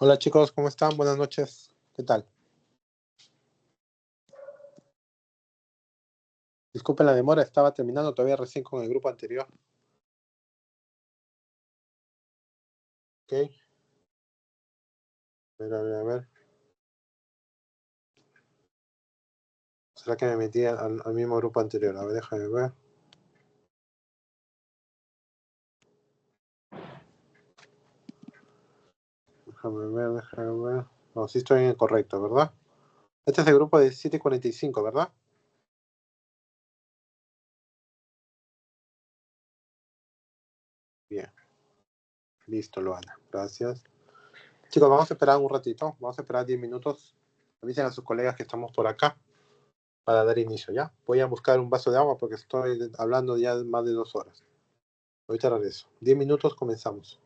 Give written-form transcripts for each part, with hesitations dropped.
Hola chicos, ¿cómo están? Buenas noches. ¿Qué tal? Disculpen la demora, estaba terminando todavía recién con el grupo anterior. Ok, a ver. ¿Será que me metí al mismo grupo anterior? A ver, déjame ver. Déjame ver. No, sí estoy en el correcto, ¿verdad? Este es el grupo de 7:45, ¿verdad? Bien, listo, Luana. Gracias. Chicos, vamos a esperar un ratito. Vamos a esperar 10 minutos. Avisen a sus colegas que estamos por acá para dar inicio, ¿ya? Voy a buscar un vaso de agua porque estoy hablando ya más de 2 horas. Ahorita regreso. 10 minutos, comenzamos.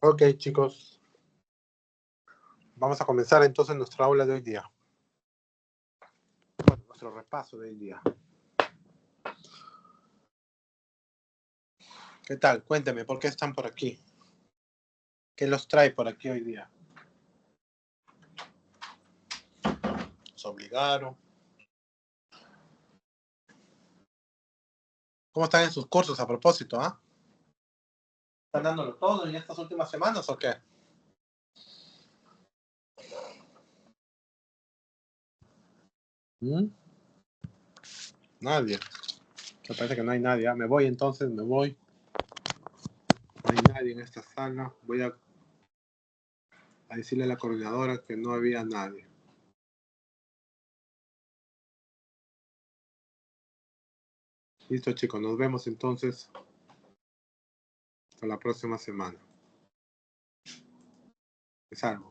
Ok, chicos. Vamos a comenzar entonces nuestra aula de hoy día. Bueno, nuestro repaso de hoy día. ¿Qué tal? Cuénteme, ¿por qué están por aquí? ¿Qué los trae por aquí hoy día? ¿Se obligaron? ¿Cómo están en sus cursos a propósito, ah? ¿Están dándolo todo en estas últimas semanas o qué? ¿Mm? Nadie. Me parece que no hay nadie. ¿Ah? Me voy entonces, me voy. No hay nadie en esta sala. Voy a decirle a la coordinadora que no había nadie. Listo, chicos. Nos vemos entonces hasta la próxima semana. Es algo.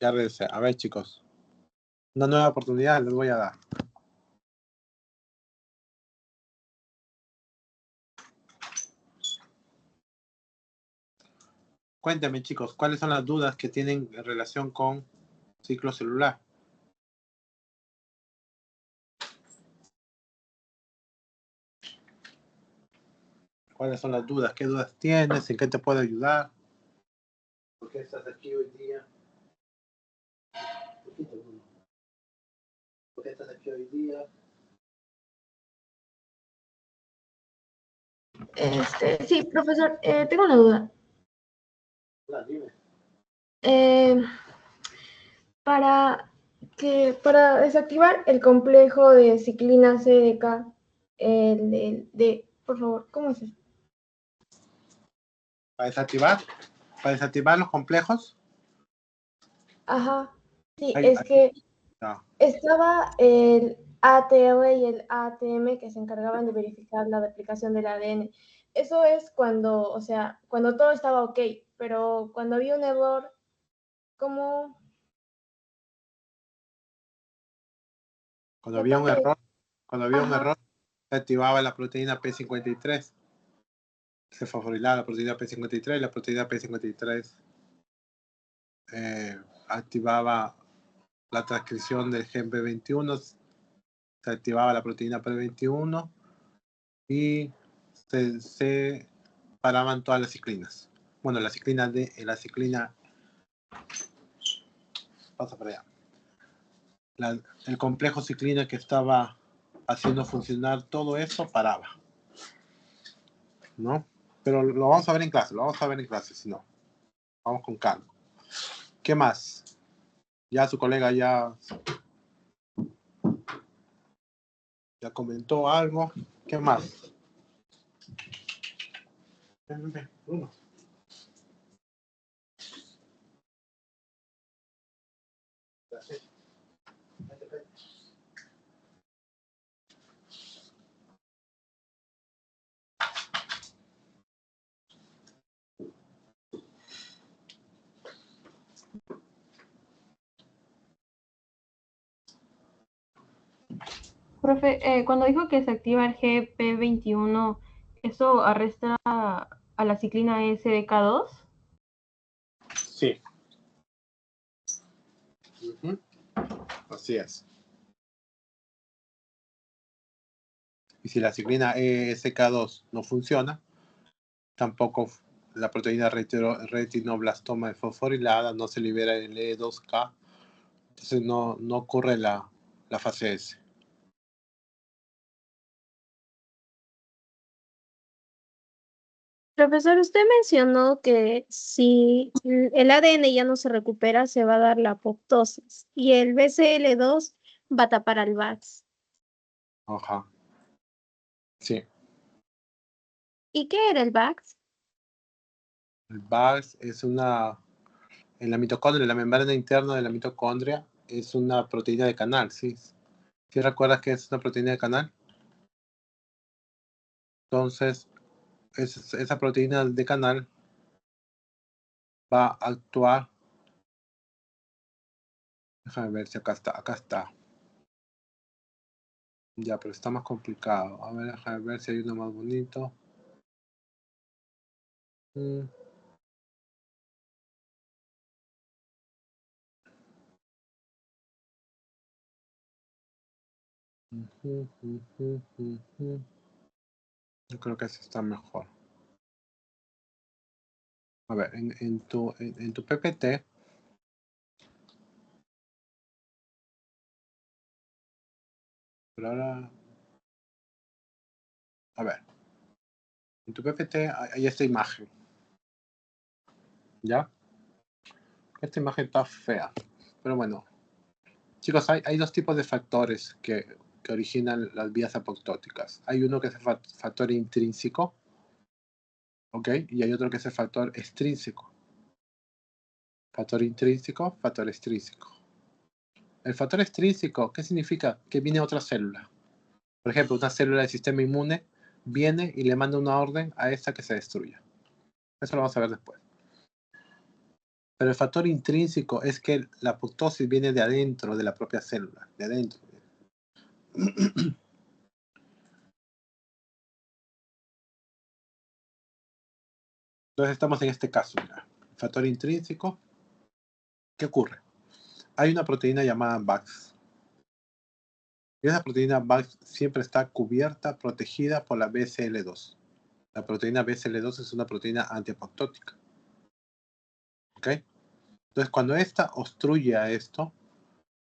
Ya regresé. A ver, chicos. Una nueva oportunidad les voy a dar. Cuéntenme, chicos, ¿cuáles son las dudas que tienen en relación con ciclo celular? ¿Cuáles son las dudas? ¿Qué dudas tienes? ¿En qué te puedo ayudar? ¿Por qué estás aquí hoy día? ¿Por qué estás aquí hoy día? Sí, profesor, tengo una duda. Dime. Eh, para desactivar el complejo de ciclina CDK, por favor, ¿cómo es eso? ¿Para desactivar? ¿Para desactivar los complejos? Ajá, sí, Ay, es que no. estaba el ATL y el ATM que se encargaban de verificar la replicación del ADN. Eso es cuando, o sea, cuando todo estaba ok, pero cuando había un error, ¿cómo? Cuando ¿Qué había un parte? error, cuando había un Ajá, error, se activaba la proteína P53. Se fosforilaba la proteína P53 y la proteína P53 activaba la transcripción del gen P21, se activaba la proteína P21 y se paraban todas las ciclinas. Bueno, la ciclina D, la ciclina, pasa para allá. El complejo ciclina que estaba haciendo funcionar todo eso paraba, ¿no? Pero lo vamos a ver en clase, lo vamos a ver en clase, si no. Vamos con calma. ¿Qué más? Ya su colega ya comentó algo. ¿Qué más? Bruno. profe, cuando dijo que se activa el GP21, ¿eso arrastra a la ciclina SDK2? Sí. Uh-huh. Así es. Y si la ciclina ESK2 no funciona, tampoco la proteína retinoblastoma fosforilada no se libera en el E2K, entonces no ocurre la fase S. Profesor, usted mencionó que si el ADN ya no se recupera, se va a dar la apoptosis y el BCL2 va a tapar al VAX. Ajá. Sí. ¿Y qué era el VAX? El VAX es una... En la mitocondria, en la membrana interna de la mitocondria, es una proteína de canal, ¿sí? ¿Sí recuerdas que es una proteína de canal? Entonces, esa proteína de canal va a actuar. Déjame ver si acá está. Acá está. Ya, pero está más complicado. A ver, déjame ver si hay uno más bonito. Mm. Yo creo que ese está mejor. A ver, en tu PPT. Pero ahora, a ver, en tu PPT hay esta imagen. ¿Ya? Esta imagen está fea. Pero bueno, chicos, hay dos tipos de factores que originan las vías apoptóticas. Hay uno que es el factor intrínseco, ¿ok? Y hay otro que es el factor extrínseco. Factor intrínseco, factor extrínseco. El factor extrínseco, ¿qué significa? Que viene otra célula. Por ejemplo, una célula del sistema inmune viene y le manda una orden a esta que se destruya. Eso lo vamos a ver después. Pero el factor intrínseco es que la apoptosis viene de adentro de la propia célula, de adentro. Entonces estamos en este caso. Mira. Factor intrínseco. ¿Qué ocurre? Hay una proteína llamada VAX. Y esa proteína VAX siempre está cubierta, protegida por la BCL2. La proteína BCL2 es una proteína antiapoptótica. ¿Ok? Entonces, cuando esta obstruye a esto,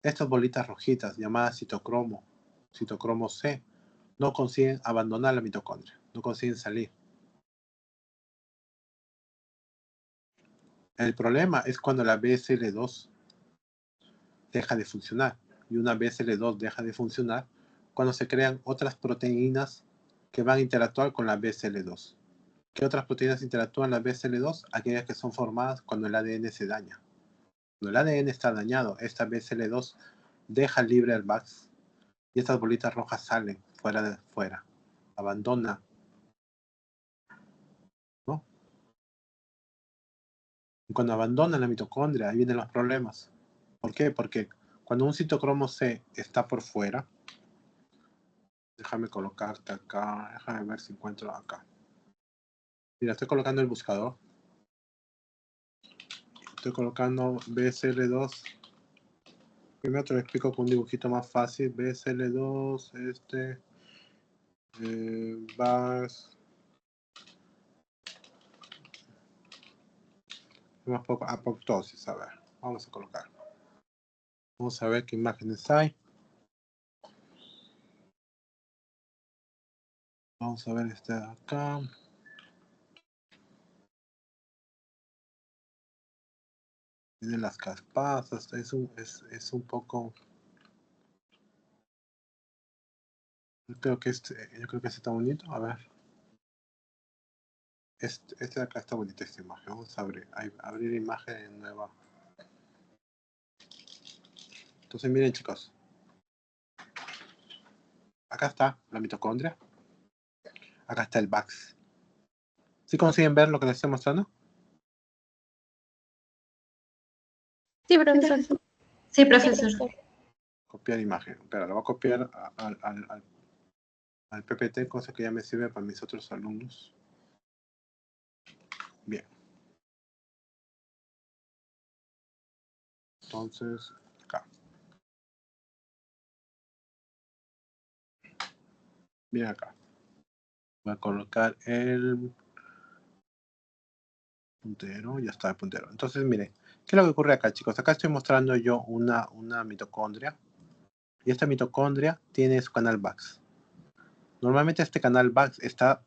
estas bolitas rojitas llamadas citocromo C, no consiguen abandonar la mitocondria, no consiguen salir. El problema es cuando la BSL2 deja de funcionar. Y una BSL2 deja de funcionar cuando se crean otras proteínas que van a interactuar con la BSL2. ¿Qué otras proteínas interactúan la BSL2? Aquellas que son formadas cuando el ADN se daña. Cuando el ADN está dañado, esta BSL2 deja libre el VAX y estas bolitas rojas salen fuera, abandona, ¿no? Y cuando abandona la mitocondria, ahí vienen los problemas. ¿Por qué? Porque cuando un citocromo C está por fuera, déjame colocarte acá, déjame ver si encuentro acá. Mira, estoy colocando el buscador. Estoy colocando BSL2. Primero te lo explico con un dibujito más fácil. BSL2, VAX. Más poco apoptosis, a ver. Vamos a colocar. Vamos a ver qué imágenes hay. Vamos a ver este de acá. Tiene las caspadas. Es un poco... Yo creo que este está bonito. A ver. Este de acá está bonita esta imagen. Vamos a abrir imagen nueva. Entonces miren chicos. Acá está la mitocondria. Acá está el VAX. ¿Sí consiguen ver lo que les estoy mostrando? Sí, profesor. Sí, profesor. Copiar imagen. Espera, lo voy a copiar al PPT, cosa que ya me sirve para mis otros alumnos. Bien. Entonces, acá. Bien acá. Voy a colocar el puntero. Ya está el puntero. Entonces, miren. ¿Qué es lo que ocurre acá, chicos? Acá estoy mostrando yo una mitocondria. Y esta mitocondria tiene su canal VAX. Normalmente este canal VAX está,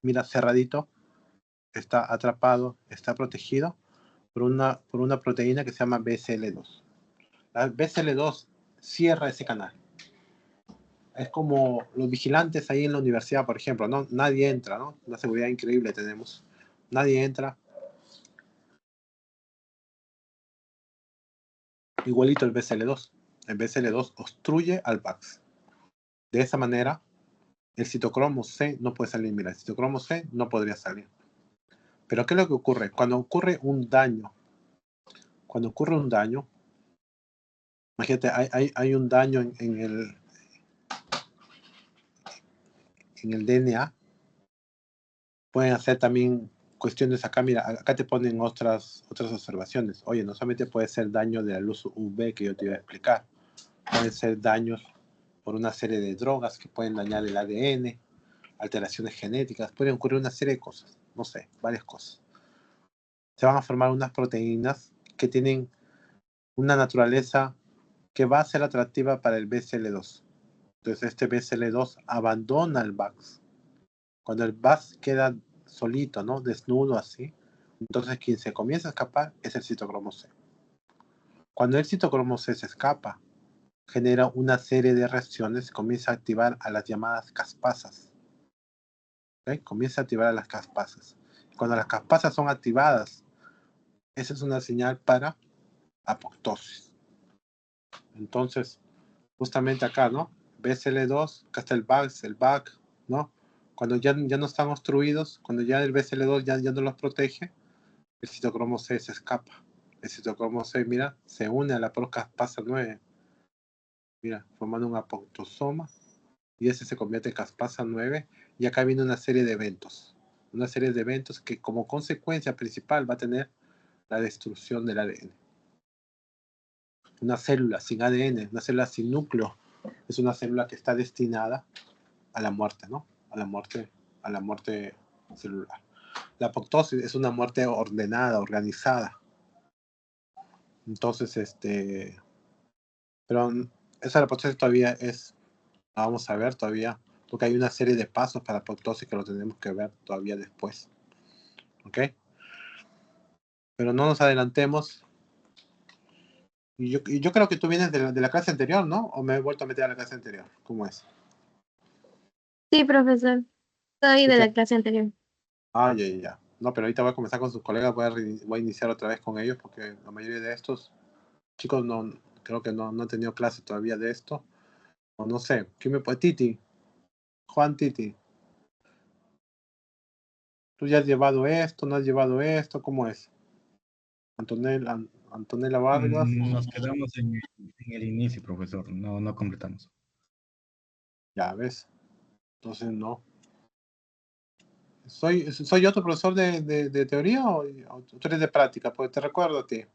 mira, cerradito. está atrapado, está protegido por una proteína que se llama BCL2. La BCL2 cierra ese canal. Es como los vigilantes ahí en la universidad, por ejemplo, ¿no? Nadie entra, ¿no? Una seguridad increíble tenemos. Nadie entra. Igualito el BCL2. El BCL2 obstruye al VAX. De esa manera, el citocromo C no puede salir. Mira, el citocromo C no podría salir. Pero ¿qué es lo que ocurre? Cuando ocurre un daño, imagínate, hay un daño en el DNA, pueden hacer también cuestiones acá. Mira, acá te ponen otras observaciones. Oye, no solamente puede ser daño de la luz UV que yo te iba a explicar, pueden ser daños por una serie de drogas que pueden dañar el ADN, alteraciones genéticas, pueden ocurrir una serie de cosas, no sé, varias cosas. Se van a formar unas proteínas que tienen una naturaleza que va a ser atractiva para el BCL2. Entonces este BCL2 abandona el VAX. Cuando el VAX queda solito, ¿no? Desnudo así, entonces quien se comienza a escapar es el citocromo C. Cuando el citocromo C se escapa, genera una serie de reacciones, comienza a activar a las llamadas caspasas. ¿Okay? Comienza a activar a las caspasas. Cuando las caspasas son activadas, esa es una señal para apoptosis. Entonces, justamente acá, ¿no? BCL2, acá está el VAC, ¿no? Cuando ya no están obstruidos, cuando ya el BCL2 ya no los protege, el citocromo C se escapa. El citocromo C, mira, se une a la procaspasa 9. Mira, formando un apoptosoma. Y ese se convierte en caspasa 9. Y acá viene una serie de eventos. Una serie de eventos que como consecuencia principal va a tener la destrucción del ADN. Una célula sin ADN, una célula sin núcleo, es una célula que está destinada a la muerte, ¿no? A la muerte celular. La apoptosis es una muerte ordenada, organizada. Entonces, pero esa apoptosis todavía vamos a ver todavía, porque hay una serie de pasos para apoptosis que lo tenemos que ver todavía después. ¿Ok? Pero no nos adelantemos. Y yo creo que tú vienes de la clase anterior, ¿no? ¿O me he vuelto a meter a la clase anterior? ¿Cómo es? Sí, profesor. Soy de la clase anterior. Ya. No, pero ahorita voy a comenzar con sus colegas, voy a iniciar otra vez con ellos, porque la mayoría de estos chicos creo que no han tenido clase todavía de esto. O no sé, ¿quién me puede? Titi. Juan Titi. ¿Tú ya has llevado esto? ¿No has llevado esto? ¿Cómo es? Antonella Vargas. Nos quedamos en el inicio, profesor. No completamos. Ya ves. Entonces no. ¿Soy otro profesor de teoría o tú eres de práctica? Pues te recuerdo a ti.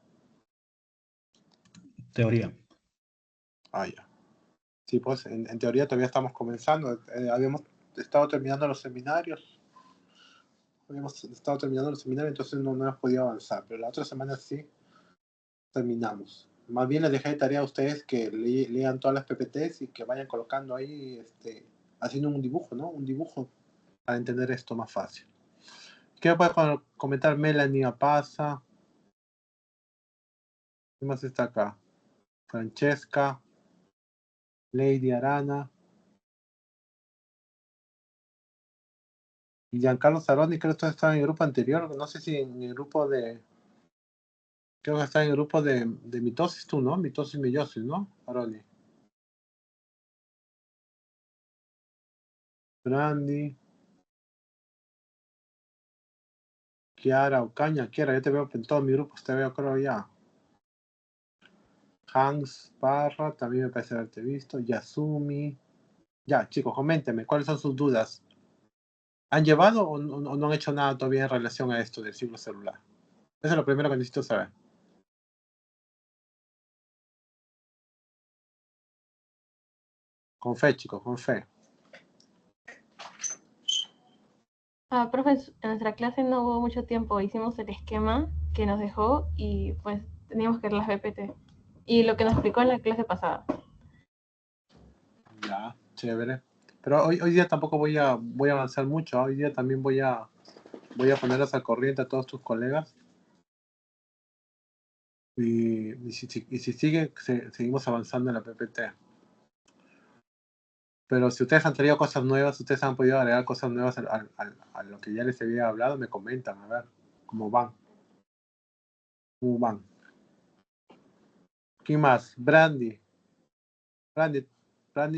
Teoría. Ya. Sí, pues en teoría todavía estamos comenzando. Habíamos estado terminando los seminarios. Entonces no hemos podido avanzar. Pero la otra semana sí terminamos. Más bien les dejé de tarea a ustedes que lean todas las PPTs y que vayan colocando ahí, haciendo un dibujo, ¿no? Un dibujo para entender esto más fácil. ¿Qué puede comentar Melanie Apaza? ¿Qué más está acá? Francesca, Lady Arana, y Giancarlo Saroni. Creo que estaba en el grupo anterior, no sé si en el grupo creo que está en el grupo de mitosis tú, ¿no? Mitosis y meiosis, ¿no? Saroni. Brandy, Kiara Ocaña. Kiara, yo te veo en todos mis grupos, te veo creo ya. Hans Parra, también me parece haberte visto. Yasumi. Ya, chicos, coméntenme, ¿cuáles son sus dudas? ¿Han llevado o no han hecho nada todavía en relación a esto del ciclo celular? Eso es lo primero que necesito saber. Con fe, chicos, con fe. Profes, en nuestra clase no hubo mucho tiempo, hicimos el esquema que nos dejó y pues teníamos que ver las BPT. Y lo que nos explicó en la clase pasada. Ya, chévere. Pero hoy día tampoco voy a avanzar mucho. Hoy día también voy a Voy a ponerlos al corriente a todos tus colegas. Y si sigue, seguimos avanzando en la PPT. Pero si ustedes han traído cosas nuevas, ustedes han podido agregar cosas nuevas a lo que ya les había hablado, me comentan, a ver cómo van. ¿Cómo van? ¿Quién más? Brandy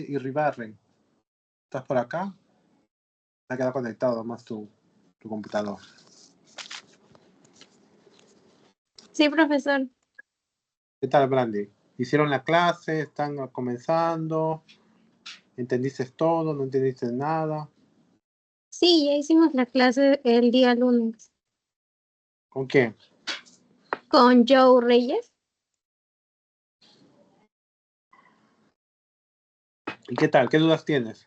y Ribarren. ¿Estás por acá? Se ha quedado conectado más tu computador. Sí, profesor. ¿Qué tal, Brandy? ¿Hicieron la clase? ¿Están comenzando? ¿Entendiste todo? ¿No entendiste nada? Sí, ya hicimos la clase el día lunes ¿Con quién? con Joe Reyes. ¿Y qué tal? ¿Qué dudas tienes?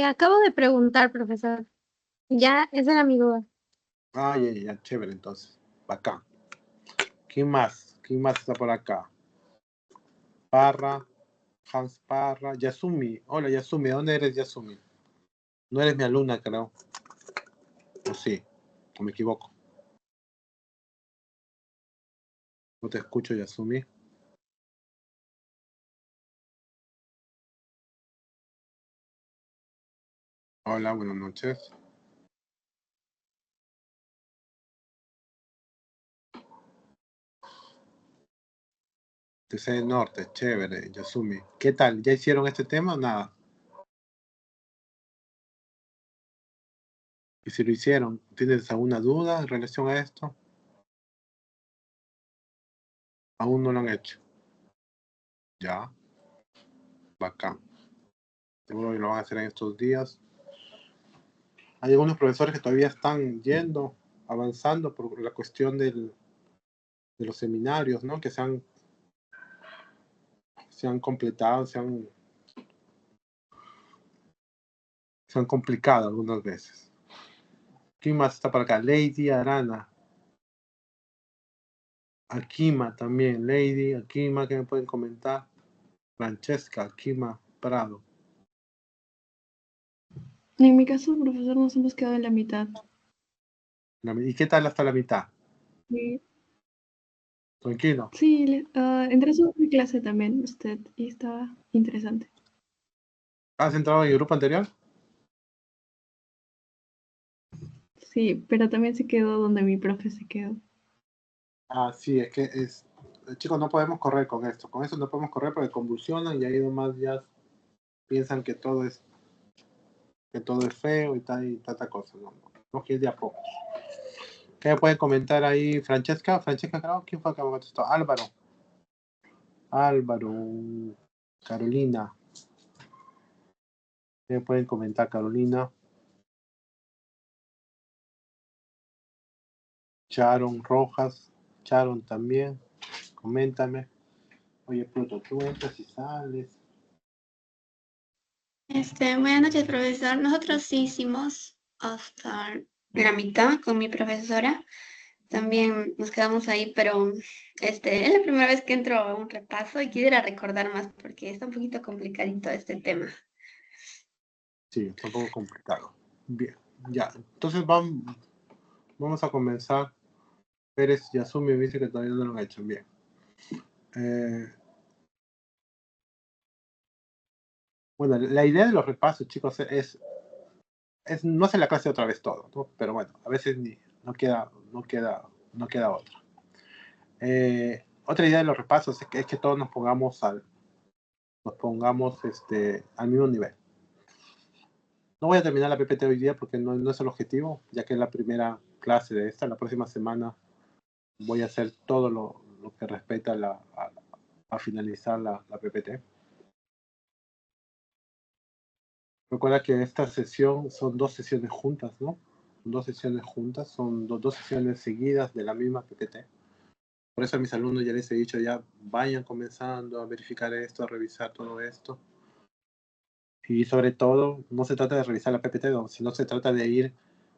Acabo de preguntar, profesor. Ya, esa era mi duda. Ah, ya, chévere, entonces. Acá. ¿Quién más? ¿Quién más está por acá? Parra, Hans Parra, Yasumi. Hola, Yasumi. ¿De dónde eres, Yasumi? No eres mi alumna, creo. ¿O sí? ¿O me equivoco? No te escucho, Yasumi. Hola, buenas noches. TC Norte, chévere, Yasumi. ¿Qué tal? ¿Ya hicieron este tema o nada? Y si lo hicieron, ¿tienes alguna duda en relación a esto? Aún no lo han hecho. Ya, bacán. Seguro que lo van a hacer en estos días. Hay algunos profesores que todavía están yendo, avanzando por la cuestión de los seminarios, ¿no? Que se han completado, se han complicado algunas veces. ¿Quién más está por acá? Lady Arana. Akima también. Lady, Akima, ¿qué me pueden comentar? Francesca, Akima, Prado. En mi caso, profesor, nos hemos quedado en la mitad. ¿Y qué tal hasta la mitad? Sí, Tranquilo. sí, entré a su clase también, usted, y estaba interesante. ¿Has entrado en el grupo anterior? Sí, pero también se quedó donde mi profe se quedó. Ah, sí, es que chicos, no podemos correr con esto. Con eso no podemos correr porque convulsionan y ahí nomás ya piensan que todo es feo y tanta cosa. No que ir de a poco. ¿Qué me puede comentar ahí Francesca? Francesca, creo, ¿quién fue que me contestó? Álvaro, Carolina. ¿Qué me pueden comentar, Carolina? Sharon Rojas, Sharon también. Coméntame. Oye, Pluto, tú entras y sales. Buenas noches, profesor. Nosotros sí hicimos hasta la mitad con mi profesora. También nos quedamos ahí, pero es la primera vez que entro a un repaso y quisiera recordar más porque está un poquito complicadito este tema. Sí, está un poco complicado. Bien, ya. Entonces vamos a comenzar. Pérez y Asumi me dice que todavía no lo han hecho. Bien. Bueno, la idea de los repasos, chicos, es no hacer la clase otra vez todo, ¿no? Pero bueno, a veces no queda otra. Otra idea de los repasos es que todos nos pongamos al mismo nivel. No voy a terminar la PPT hoy día porque no es el objetivo, ya que es la primera clase de esta. La próxima semana voy a hacer todo lo que respecta a finalizar la PPT. Recuerda que esta sesión son 2 sesiones juntas, ¿no? 2 sesiones juntas, son 2 sesiones seguidas de la misma PPT. Por eso a mis alumnos ya les he dicho, ya vayan comenzando a verificar esto, a revisar todo esto. Y sobre todo, no se trata de revisar la PPT, sino se trata de ir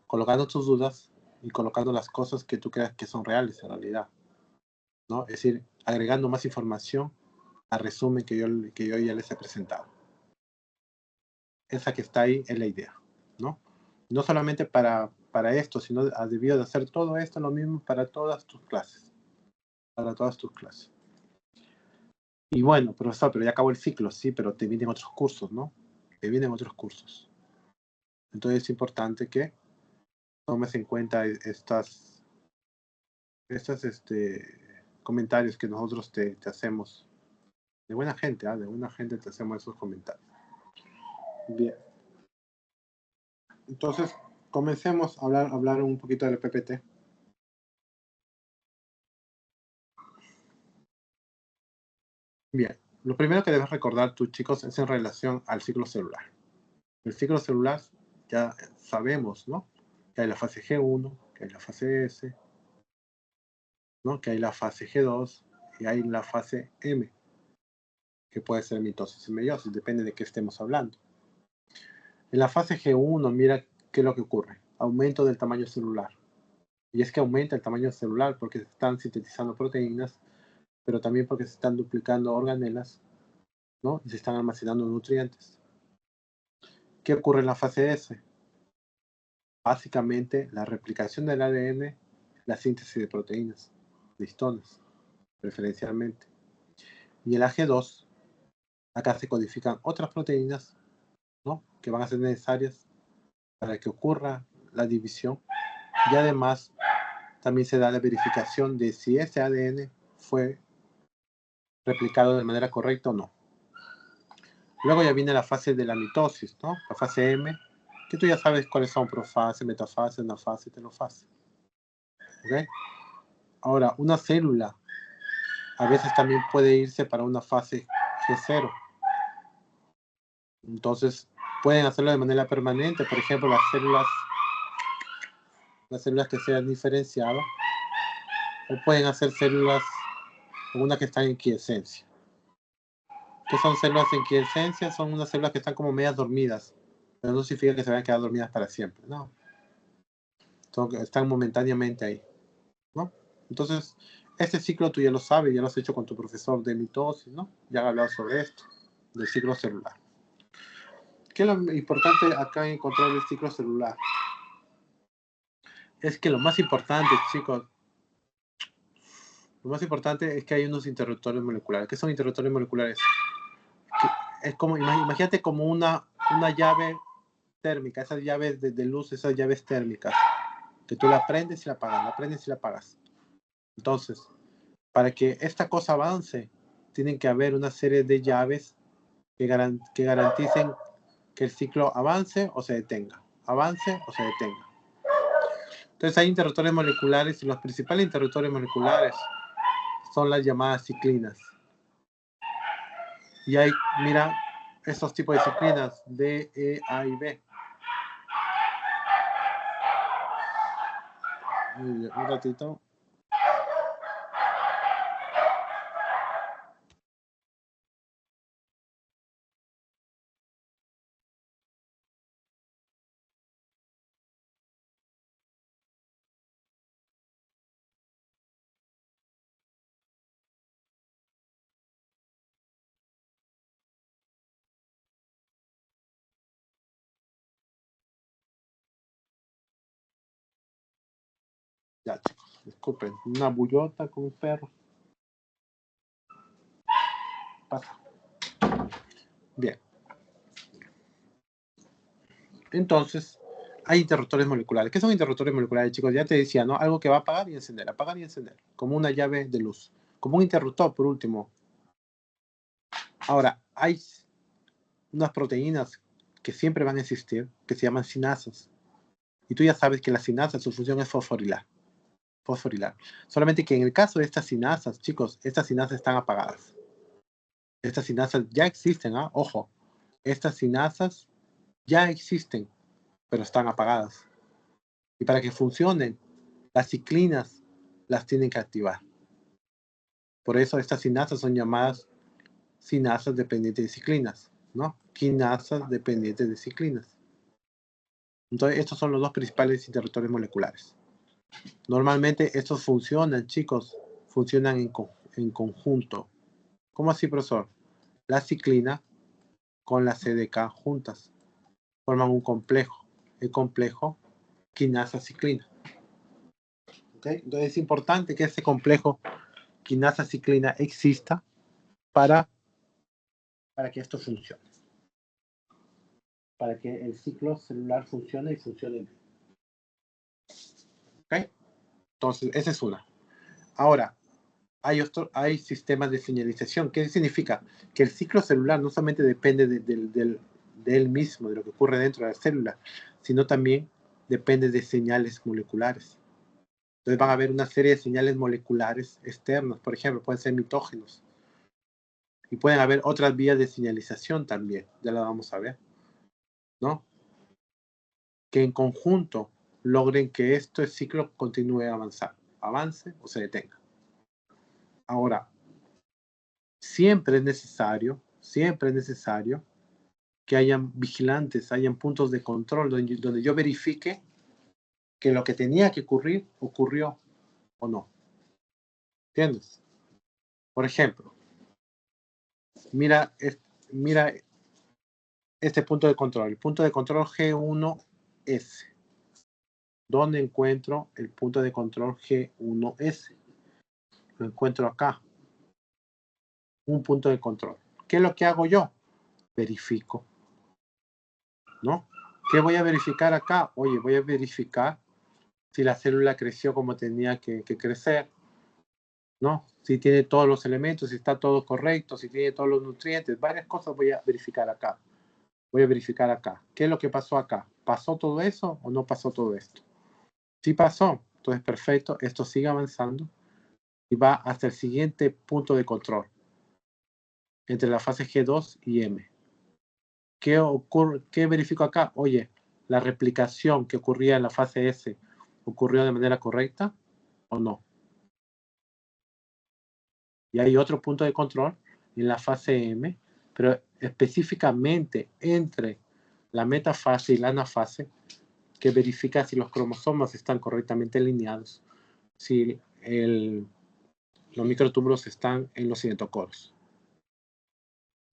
colocando tus dudas y colocando las cosas que tú creas que son reales en realidad, ¿no? Es decir, agregando más información al resumen que yo ya les he presentado. Esa que está ahí es la idea. ¿no? No solamente para esto, sino has debido de hacer todo esto lo mismo para todas tus clases. Para todas tus clases. Y bueno, profesor, pero ya acabó el ciclo, sí, pero te vienen otros cursos, ¿no? Te vienen otros cursos. Entonces es importante que tomes en cuenta estos comentarios que nosotros te hacemos. De buena gente, de buena gente te hacemos esos comentarios. Bien. Entonces, comencemos a hablar un poquito del PPT. Bien, lo primero que debes recordar tú, chicos, es en relación al ciclo celular. El ciclo celular ya sabemos, ¿no? Que hay la fase G1, que hay la fase S, ¿no? Que hay la fase G2 y hay la fase M, que puede ser mitosis y meiosis, depende de qué estemos hablando. En la fase G1, mira qué es lo que ocurre. Aumento del tamaño celular. Y es que aumenta el tamaño celular porque se están sintetizando proteínas, pero también porque se están duplicando organelas, ¿no? Y se están almacenando nutrientes. ¿Qué ocurre en la fase S? Básicamente, la replicación del ADN, la síntesis de proteínas, de histonas, preferencialmente. Y en la G2, acá se codifican otras proteínas, ¿no? Que van a ser necesarias para que ocurra la división. Y además, también se da la verificación de si ese ADN fue replicado de manera correcta o no. Luego ya viene la fase de la mitosis, ¿no? La fase M, que tú ya sabes cuáles son: profase, metafase, anafase, telofase. ¿Ok? Ahora, una célula a veces también puede irse para una fase G0. Entonces, pueden hacerlo de manera permanente. Por ejemplo, las células que sean diferenciadas, o pueden hacer células como una que están en quiescencia. ¿Qué son células en quiescencia? Son unas células que están como medias dormidas, pero no significa que se vayan a quedar dormidas para siempre, no. Están momentáneamente ahí, ¿no? Entonces, este ciclo tú ya lo sabes, ya lo has hecho con tu profesor de mitosis, ¿no? Ya han hablado sobre esto, del ciclo celular. ¿Qué es lo importante acá en encontrar el ciclo celular? Es que lo más importante, chicos, lo más importante es que hay unos interruptores moleculares. ¿Qué son interruptores moleculares? Es como, imagínate como una llave térmica, esas llaves de luz, esas llaves térmicas, que tú la prendes y la apagas, la prendes y la apagas. Entonces, para que esta cosa avance, tienen que haber una serie de llaves que garanticen que el ciclo avance o se detenga, avance o se detenga. Entonces hay interruptores moleculares y los principales interruptores moleculares son las llamadas ciclinas. Y hay, mira, estos tipos de ciclinas, D, E, A y B. Un ratito. Ya, chicos, disculpen, una bullota con un perro. Pasa. Bien. Entonces, hay interruptores moleculares. ¿Qué son interruptores moleculares, chicos? Ya te decía, ¿no? Algo que va a apagar y encender, como una llave de luz, como un interruptor, por último. Ahora, hay unas proteínas que siempre van a existir, que se llaman sinasas. Y tú ya sabes que la sinasa, su función es fosforilar. Solamente que en el caso de estas sinasas, chicos, estas sinasas están apagadas. Estas sinasas ya existen, ¿ah? Ojo, estas sinasas ya existen, pero están apagadas. Y para que funcionen, las ciclinas las tienen que activar. Por eso estas sinasas son llamadas sinasas dependientes de ciclinas, ¿no? Quinasas dependientes de ciclinas. Entonces, estos son los dos principales interruptores moleculares. Normalmente estos funcionan, chicos, funcionan en conjunto. ¿Cómo así, profesor? La ciclina con la CDK juntas forman un complejo. el complejo quinasa-ciclina. ¿Okay? Entonces es importante que ese complejo quinasa-ciclina exista para que esto funcione. Para que el ciclo celular funcione y funcione bien. ¿Ok? Entonces, esa es una. Ahora, hay sistemas de señalización. ¿Qué significa? Que el ciclo celular no solamente depende de él mismo, de lo que ocurre dentro de la célula, sino también depende de señales moleculares. Entonces van a haber una serie de señales moleculares externas, por ejemplo, pueden ser mitógenos. Y pueden haber otras vías de señalización también, ya la vamos a ver, ¿no? Que en conjunto logren que este ciclo continúe avanzando, avance o se detenga. Ahora, siempre es necesario que hayan vigilantes, hayan puntos de control donde yo verifique que lo que tenía que ocurrir, ocurrió o no. ¿Entiendes? Por ejemplo, mira este punto de control, el punto de control G1S. ¿Dónde encuentro el punto de control G1S? Lo encuentro acá. Un punto de control. ¿Qué es lo que hago yo? Verifico. ¿No? ¿Qué voy a verificar acá? Oye, voy a verificar si la célula creció como tenía que crecer, ¿no? Si tiene todos los elementos, si está todo correcto, si tiene todos los nutrientes, varias cosas voy a verificar acá. Voy a verificar acá. ¿Qué es lo que pasó acá? ¿Pasó todo eso o no pasó todo esto? Sí pasó. Entonces, perfecto. Esto sigue avanzando y va hasta el siguiente punto de control entre la fase G2 y M. ¿Qué ocurre? ¿Qué verifico acá? Oye, la replicación que ocurría en la fase S ocurrió de manera correcta o no. Y hay otro punto de control en la fase M, pero específicamente entre la metafase y la anafase, que verifica si los cromosomas están correctamente alineados, si los microtúbulos están en los cinetocoros,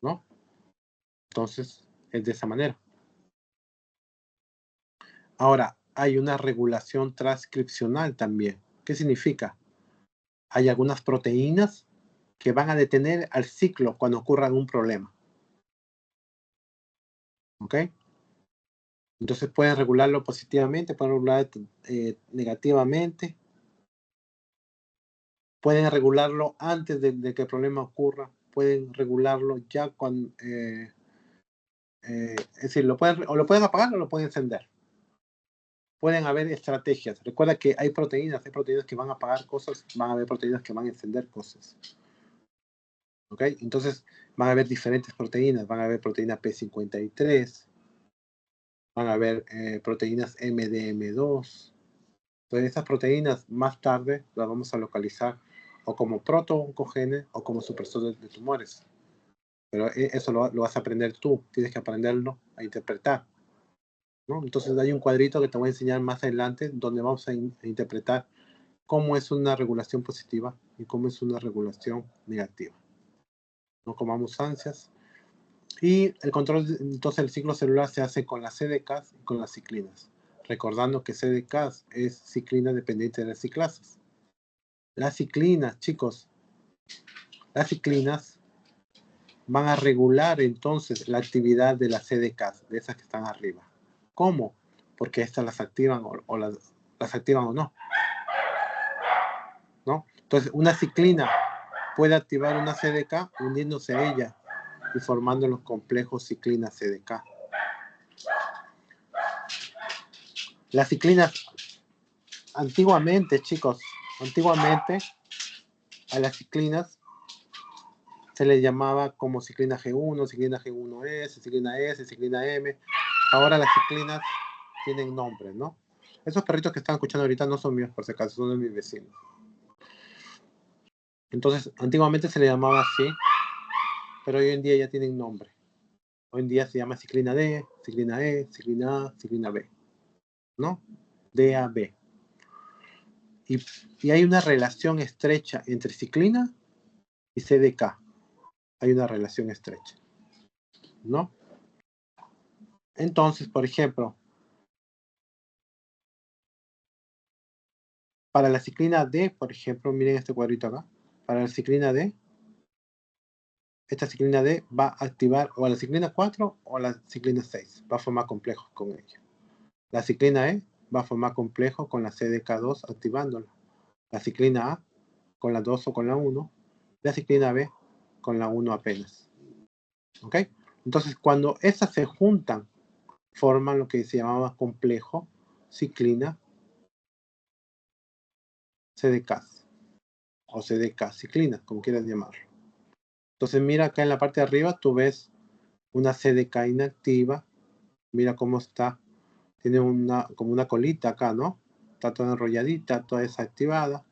¿no? Entonces, es de esa manera. Ahora, hay una regulación transcripcional también. ¿Qué significa? Hay algunas proteínas que van a detener al ciclo cuando ocurra un problema. ¿Ok? Entonces pueden regularlo positivamente, pueden regularlo negativamente. Pueden regularlo antes de que el problema ocurra. Pueden regularlo ya cuando... es decir, lo pueden apagar o lo pueden encender. Pueden haber estrategias. Recuerda que hay proteínas que van a apagar cosas, van a haber proteínas que van a encender cosas. ¿Ok? Entonces van a haber diferentes proteínas. Van a haber proteína P53, van a haber proteínas MDM2. Entonces esas proteínas más tarde las vamos a localizar o como proto-oncogenes o como supresores de tumores. Pero eso lo vas a aprender tú. Tienes que aprenderlo a interpretar, ¿no? Entonces hay un cuadrito que te voy a enseñar más adelante donde vamos a interpretar cómo es una regulación positiva y cómo es una regulación negativa. No comamos ansias. Y el control, entonces el ciclo celular se hace con las CDKs y con las ciclinas. Recordando que CDKs es ciclina dependiente de las ciclasas. Las ciclinas, chicos, las ciclinas van a regular entonces la actividad de las CDKs, de esas que están arriba. ¿Cómo? Porque estas las activan o las activan o no. ¿No? Entonces, una ciclina puede activar una CDK uniéndose a ella y formando los complejos ciclina-CDK. Las ciclinas, antiguamente, chicos, a las ciclinas se les llamaba como ciclina G1, ciclina G1S, ciclina S, ciclina M. Ahora las ciclinas tienen nombres, ¿no? Esos perritos que están escuchando ahorita no son míos, por si acaso, son de mis vecinos. Entonces, antiguamente se le llamaba así, pero hoy en día ya tienen nombre. Hoy en día se llama ciclina D, ciclina E, ciclina A, ciclina B, ¿no? DAB. Y hay una relación estrecha entre ciclina y CDK. Hay una relación estrecha, ¿no? Entonces, por ejemplo, Para la ciclina D, por ejemplo, miren este cuadrito acá. Para la ciclina D, esta ciclina D va a activar o a la ciclina 4 o a la ciclina 6. Va a formar complejos con ella. La ciclina E va a formar complejos con la CDK2 activándola. La ciclina A con la 2 o con la 1. La ciclina B con la 1 apenas. ¿Ok? Entonces, cuando estas se juntan, forman lo que se llamaba complejo ciclina CDK o CDK ciclina, como quieras llamarlo. Entonces, mira acá en la parte de arriba, tú ves una CDK inactiva. Mira cómo está. Tiene como una colita acá, ¿no? Está toda enrolladita, toda desactivada.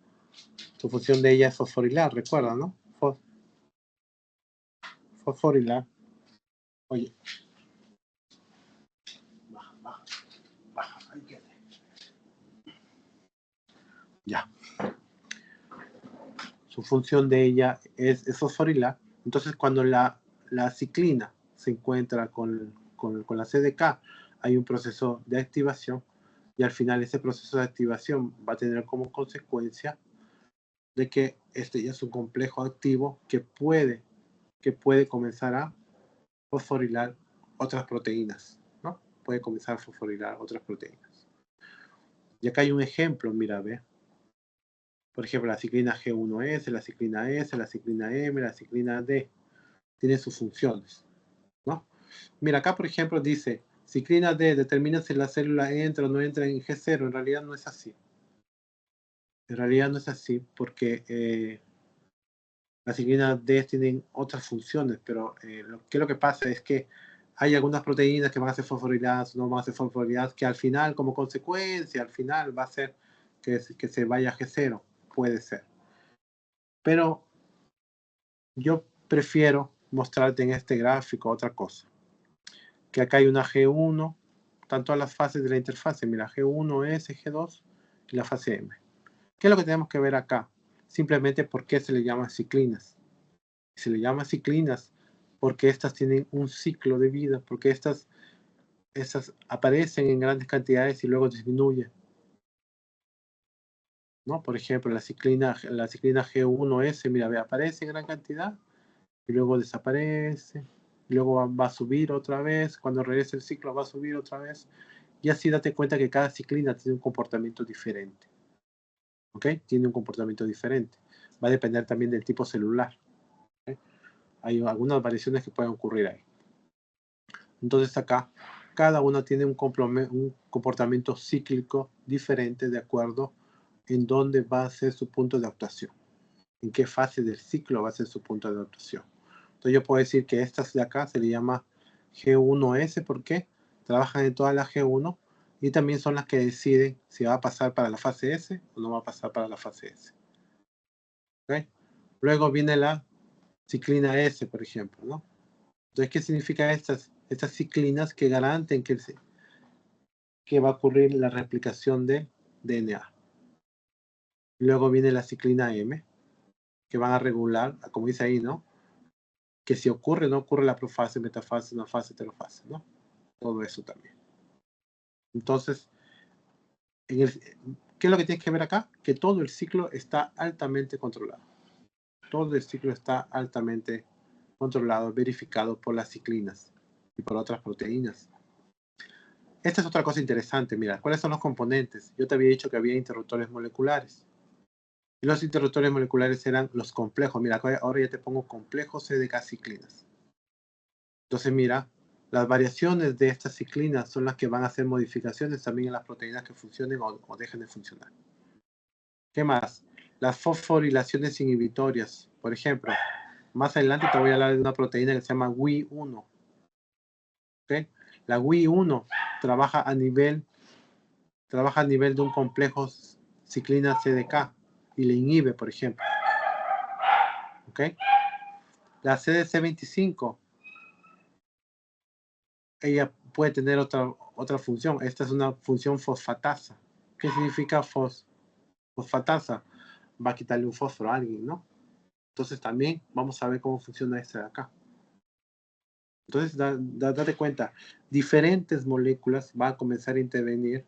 Su función de ella es fosforilar, recuerda, ¿no? Fosforilar. Oye. Baja. Ahí queda. Ya. Su función de ella es fosforilar. Entonces, cuando la ciclina se encuentra con la CDK, hay un proceso de activación y al final ese proceso de activación va a tener como consecuencia de que este ya es un complejo activo que puede comenzar a fosforilar otras proteínas, ¿no? Puede comenzar a fosforilar otras proteínas. Y acá hay un ejemplo, mira, ve. Por ejemplo, la ciclina G1S, la ciclina S, la ciclina M, la ciclina D. Tienen sus funciones, ¿no? Mira, acá, por ejemplo, dice, ciclina D determina si la célula entra o no entra en G0. En realidad no es así. En realidad no es así porque las ciclinas D tienen otras funciones, pero lo que pasa es que hay algunas proteínas que van a ser fosforiladas, no van a ser fosforiladas, que al final, como consecuencia, al final va a ser que se vaya a G0. Puede ser. Pero yo prefiero mostrarte en este gráfico otra cosa. Que acá hay una G1, tanto a las fases de la interfase. Mira, G1, S, G2 y la fase M. ¿Qué es lo que tenemos que ver acá? Simplemente por qué se le llama ciclinas. Se le llama ciclinas porque estas tienen un ciclo de vida, porque estas aparecen en grandes cantidades y luego disminuyen. ¿No? Por ejemplo, la ciclina G1S, mira, aparece en gran cantidad y luego desaparece, y luego va a subir otra vez, cuando regrese el ciclo va a subir otra vez, y así date cuenta que cada ciclina tiene un comportamiento diferente. ¿Ok? Tiene un comportamiento diferente. Va a depender también del tipo celular. ¿Okay? Hay algunas variaciones que pueden ocurrir ahí. Entonces acá, cada una tiene un comportamiento cíclico diferente de acuerdo en dónde va a ser su punto de actuación. En qué fase del ciclo va a ser su punto de actuación. Entonces yo puedo decir que estas de acá se le llama G1S porque trabajan en toda la G1 y también son las que deciden si va a pasar para la fase S o no va a pasar para la fase S. ¿Okay? Luego viene la ciclina S, por ejemplo, ¿no? Entonces, ¿qué significa estas ciclinas que garanten que va a ocurrir la replicación de DNA? Luego viene la ciclina M, que van a regular, como dice ahí, ¿no? Que si ocurre o no ocurre la profase, metafase, anafase, telofase, ¿no? Todo eso también. Entonces, ¿qué es lo que tienes que ver acá? Que todo el ciclo está altamente controlado. Todo el ciclo está altamente controlado, verificado por las ciclinas y por otras proteínas. Esta es otra cosa interesante, mira, ¿cuáles son los componentes? Yo te había dicho que había interruptores moleculares. Y los interruptores moleculares eran los complejos. Mira, ahora ya te pongo complejos CDK ciclinas. Entonces, mira, las variaciones de estas ciclinas son las que van a hacer modificaciones también en las proteínas que funcionen o dejen de funcionar. ¿Qué más? Las fosforilaciones inhibitorias. Por ejemplo, más adelante te voy a hablar de una proteína que se llama Wi1. ¿Okay? La Wi1 trabaja a nivel de un complejo ciclina CDK y le inhibe, por ejemplo. ¿Ok? La CDC25, ella puede tener otra función. Esta es una función fosfatasa. ¿Qué significa fosfatasa? Va a quitarle un fósforo a alguien, ¿no? Entonces también vamos a ver cómo funciona esta de acá. Entonces, date cuenta, diferentes moléculas van a comenzar a intervenir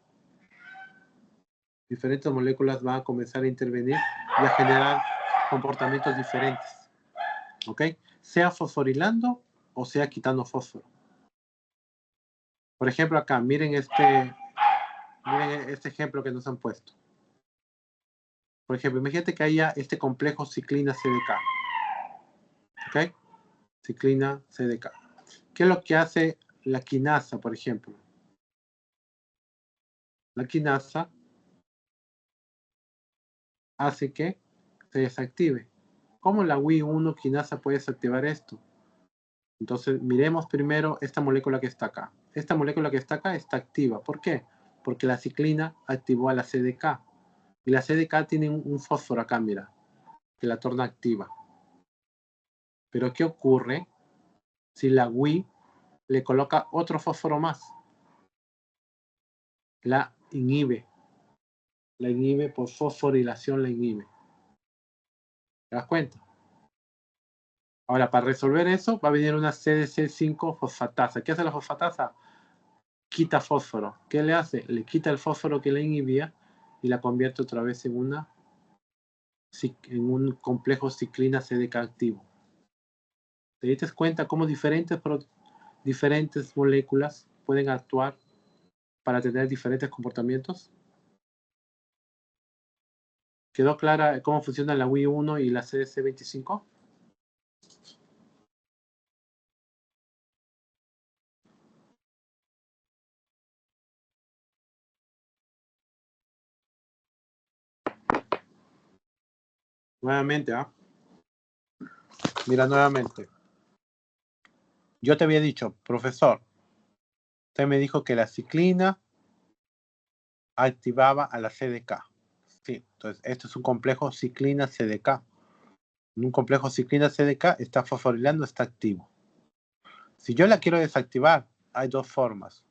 diferentes moléculas van a comenzar a intervenir y a generar comportamientos diferentes. ¿Ok? Sea fosforilando o sea quitando fósforo. Por ejemplo, acá, miren este ejemplo que nos han puesto. Por ejemplo, imagínate que haya este complejo ciclina CDK. ¿Ok? Ciclina CDK. ¿Qué es lo que hace la quinasa, por ejemplo? La quinasa hace que se desactive. ¿Cómo la Wi1 quinasa puede desactivar esto? Entonces, miremos primero esta molécula que está acá. Esta molécula que está acá está activa. ¿Por qué? Porque la ciclina activó a la CDK. Y la CDK tiene un fósforo acá, mira, que la torna activa. Pero ¿qué ocurre si la Wi le coloca otro fósforo más? La inhibe. La inhibe por fosforilación, la inhibe. ¿Te das cuenta? Ahora, para resolver eso, va a venir una CDC5 fosfatasa. ¿Qué hace la fosfatasa? Quita fósforo. ¿Qué le hace? Le quita el fósforo que la inhibía y la convierte otra vez en un complejo ciclina CDK activo. ¿Te diste cuenta cómo diferentes moléculas pueden actuar para tener diferentes comportamientos? ¿Quedó clara cómo funciona la Wi1 y la CDC25? Nuevamente, Mira, nuevamente. Yo te había dicho, profesor, usted me dijo que la ciclina activaba a la CDK. Sí, entonces esto es un complejo ciclina CDK. Un complejo ciclina CDK está fosforilando, está activo. Si yo la quiero desactivar, hay dos formas.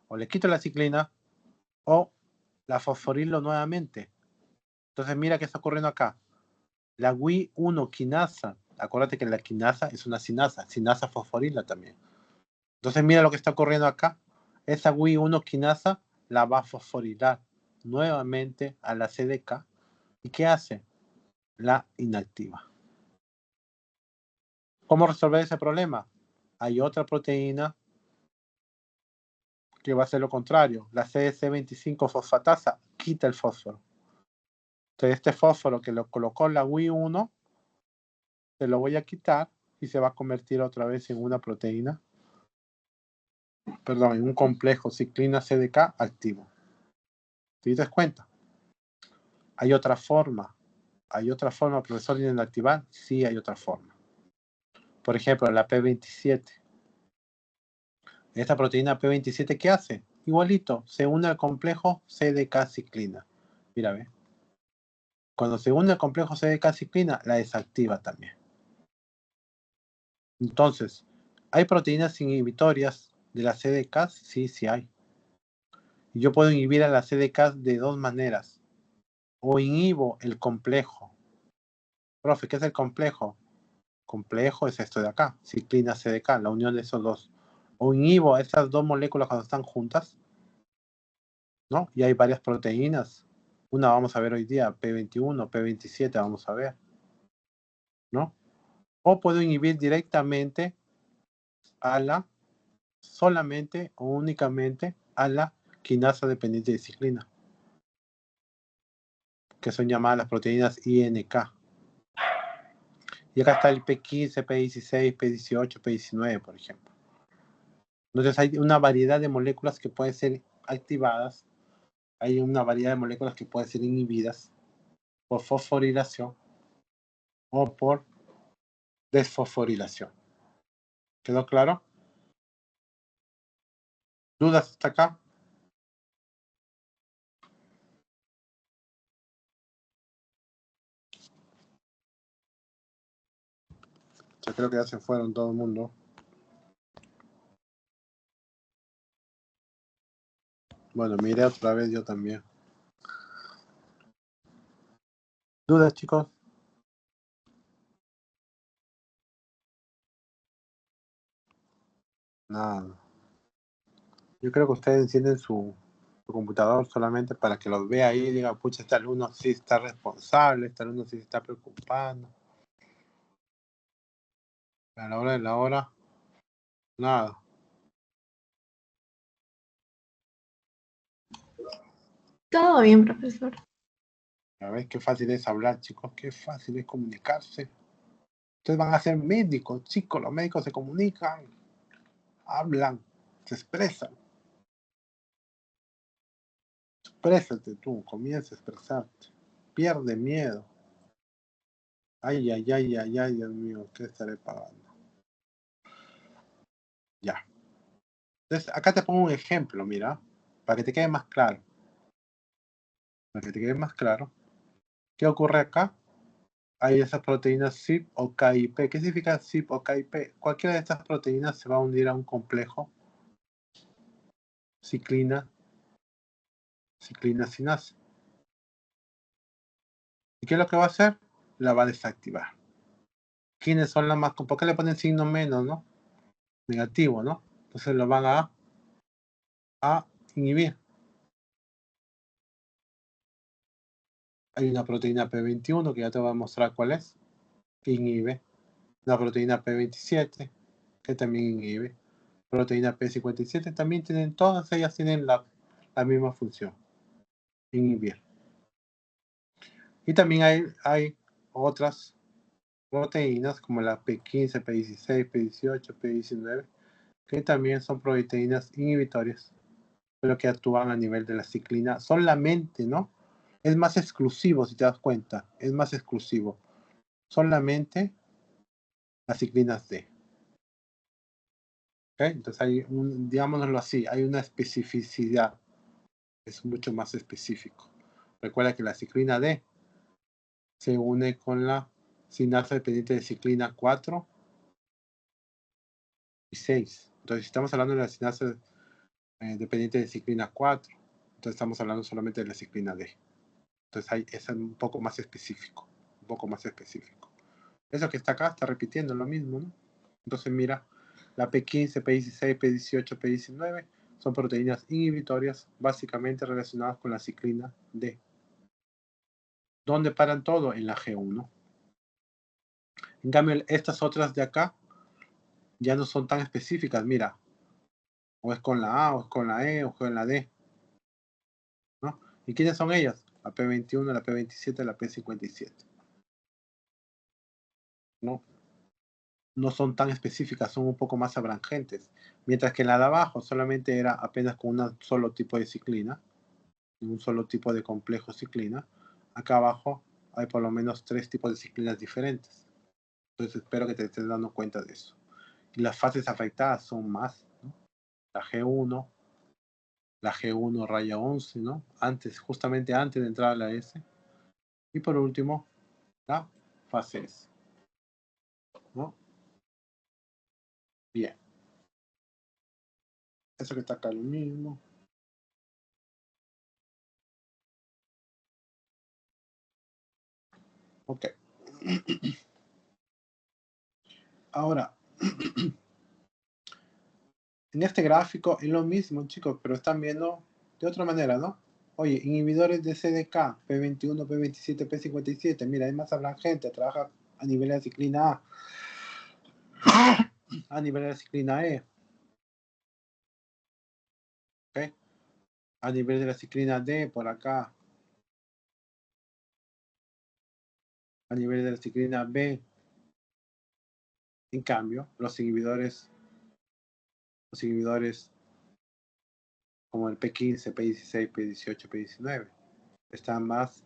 O le quito la ciclina o la fosforilo nuevamente. Entonces mira qué está ocurriendo acá. La Wi1 quinasa, acuérdate que la quinasa es una sinasa fosforila también. Entonces mira lo que está ocurriendo acá. Esa Wi1 quinasa la va a fosforilar nuevamente a la CDK. ¿Y qué hace? La inactiva. ¿Cómo resolver ese problema? Hay otra proteína que va a hacer lo contrario. La CDC25 fosfatasa quita el fósforo. Entonces este fósforo que lo colocó la Wi1, se lo voy a quitar y se va a convertir otra vez en una proteína, en un complejo ciclina CDK activo. ¿Te das cuenta? Hay otra forma. ¿Hay otra forma, profesor, de inactivar? Sí, hay otra forma. Por ejemplo, la P27. Esta proteína P27, ¿qué hace? Igualito, se une al complejo CDK ciclina. Mira, ve. Cuando se une al complejo CDK ciclina, la desactiva también. Entonces, ¿hay proteínas inhibitorias de la CDK? Sí, sí hay. Y yo puedo inhibir a la CDK de dos maneras. O inhibo el complejo. Profe, ¿qué es el complejo? Complejo es esto de acá, ciclina CDK, la unión de esos dos. O inhibo esas dos moléculas cuando están juntas, ¿no? Y hay varias proteínas. Una vamos a ver hoy día, P21, P27 vamos a ver, ¿no? O puedo inhibir directamente solamente o únicamente a la quinasa dependiente de ciclina, que son llamadas las proteínas INK. Y acá está el P15, P16, P18, P19, por ejemplo. Entonces hay una variedad de moléculas que pueden ser activadas, hay una variedad de moléculas que pueden ser inhibidas por fosforilación o por desfosforilación. ¿Quedó claro? ¿Dudas hasta acá? Yo creo que ya se fueron todo el mundo. Bueno, miré otra vez yo también. ¿Dudas, chicos? Nada. Yo creo que ustedes encienden su tu computador solamente para que los vea ahí y diga, pucha, este alumno sí está responsable, este alumno sí se está preocupando. A la hora de la hora, nada. Todo bien, profesor. A ver qué fácil es hablar, chicos, qué fácil es comunicarse. Ustedes van a ser médicos, chicos, los médicos se comunican, hablan, se expresan. Exprésate tú, comienza a expresarte. Pierde miedo. Ay, ay, ay, ay, ay, Dios mío, ¿qué estaré pagando? Ya. Entonces, acá te pongo un ejemplo, mira, para que te quede más claro. Para que te quede más claro. ¿Qué ocurre acá? Hay esas proteínas CYP o KIP. ¿Qué significa CYP o KIP? Cualquiera de estas proteínas se va a unir a un complejo ciclina sinasa. ¿Y qué es lo que va a hacer? La va a desactivar. ¿Quiénes son las más? ¿Por qué le ponen signo menos, no? Negativo, ¿no? Entonces lo van a inhibir. Hay una proteína P21 que ya te voy a mostrar cuál es, que inhibe. Una proteína P27 que también inhibe. Proteína P57 también tienen, todas ellas tienen la misma función, inhibir. Y también hay otras proteínas como la P15, P16, P18, P19, que también son proteínas inhibitorias, pero que actúan a nivel de la ciclina solamente, ¿no? Es más exclusivo, si te das cuenta, es más exclusivo. Solamente las ciclinas D. ¿Okay? Entonces hay digámoslo así, hay una especificidad, es mucho más específico. Recuerda que la ciclina D se une con la sinasa dependiente de ciclina 4 y 6. Entonces, si estamos hablando de la sinasa dependiente de ciclina 4, entonces estamos hablando solamente de la ciclina D. Entonces, es un poco más específico, un poco más específico. Eso que está acá está repitiendo lo mismo, ¿no? Entonces, mira, la P15, P16, P18, P19 son proteínas inhibitorias básicamente relacionadas con la ciclina D. ¿Dónde paran todo? En la G1. En cambio, estas otras de acá ya no son tan específicas, mira. O es con la A, o es con la E, o con la D. ¿No? ¿Y quiénes son ellas? La P21, la P27, la P57. ¿No? No son tan específicas, son un poco más abrangentes. Mientras que la de abajo solamente era apenas con un solo tipo de ciclina, un solo tipo de complejo ciclina. Acá abajo hay por lo menos 3 tipos de ciclinas diferentes. Entonces espero que te estés dando cuenta de eso. Y las fases afectadas son más, ¿no? La G1, la G1 raya 11, ¿no? Justamente antes de entrar a la S. Y por último, la fase S, ¿no? Bien. Eso que está acá lo mismo. Ok. Ahora, en este gráfico es lo mismo, chicos, pero están viendo de otra manera, ¿no? Oye, inhibidores de CDK, P21, P27, P57, mira, es más abrangente, trabaja a nivel de la ciclina A, a nivel de la ciclina E, ¿ok? A nivel de la ciclina D, por acá, a nivel de la ciclina B. En cambio, los inhibidores como el P15, P16, P18, P19 están más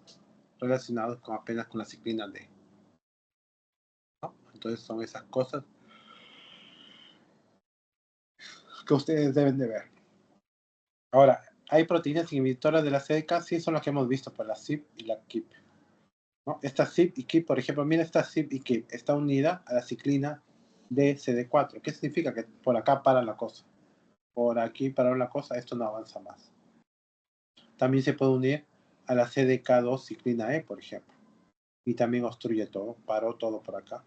relacionados apenas con la ciclina D, ¿no? Entonces son esas cosas que ustedes deben de ver. Ahora, hay proteínas inhibitoras de la CDK, sí, son las que hemos visto por la CYP y la KIP, ¿no? Esta CYP y KIP, por ejemplo, mira, esta CYP y KIP está unida a la ciclina de CD4. ¿Qué significa? Que por acá para la cosa. Por aquí paró la cosa, esto no avanza más. También se puede unir a la CDK2 ciclina E, por ejemplo. Y también obstruye todo, paró todo por acá.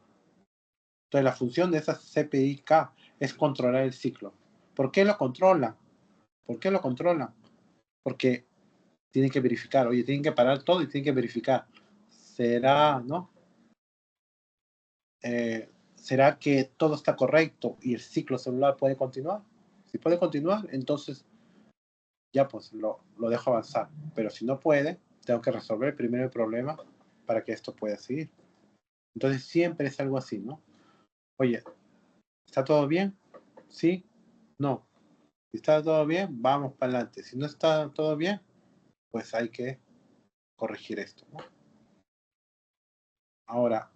Entonces la función de esa CPI-K es controlar el ciclo. ¿Por qué lo controlan? ¿Por qué lo controlan? porque tienen que verificar, oye, tienen que parar todo y tienen que verificar. ¿Será, no? ¿Será que todo está correcto y el ciclo celular puede continuar? Si puede continuar, entonces ya pues lo dejo avanzar. Pero si no puede, tengo que resolver primero el problema para que esto pueda seguir. Entonces siempre es algo así, ¿no? Oye, ¿está todo bien? ¿Sí? No. Si está todo bien, vamos para adelante. Si no está todo bien, pues hay que corregir esto, ¿no? Ahora,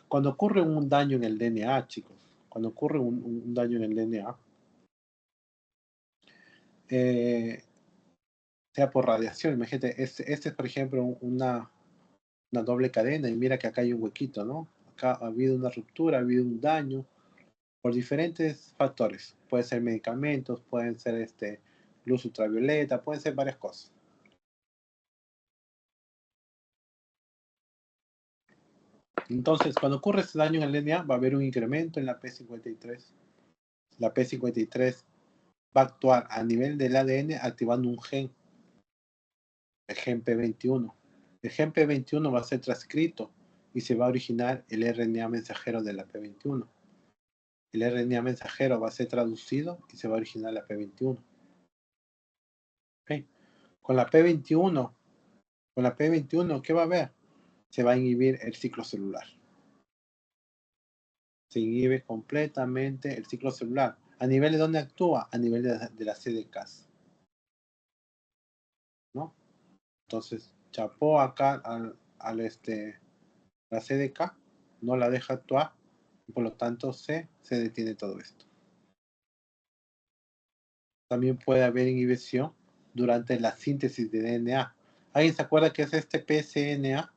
cuando ocurre un daño en el DNA, chicos, cuando ocurre un daño en el DNA, sea por radiación, imagínate, este es por ejemplo una doble cadena y mira que acá hay un huequito, ¿no? Acá ha habido una ruptura, ha habido un daño por diferentes factores. Pueden ser medicamentos, pueden ser luz ultravioleta, pueden ser varias cosas. Entonces, cuando ocurre ese daño en el DNA, va a haber un incremento en la P53. La P53 va a actuar a nivel del ADN activando un gen, el gen P21. El gen P21 va a ser transcrito y se va a originar el RNA mensajero de la P21. El RNA mensajero va a ser traducido y se va a originar la P21. ¿Okay? Con la P21, ¿qué va a haber? Se va a inhibir el ciclo celular. Se inhibe completamente el ciclo celular. ¿A nivel de dónde actúa? A nivel de las CDKs. ¿No? Entonces, chapó acá la CDK, no la deja actuar, y por lo tanto se detiene todo esto. También puede haber inhibición durante la síntesis de DNA. ¿Alguien se acuerda qué es este pCNA?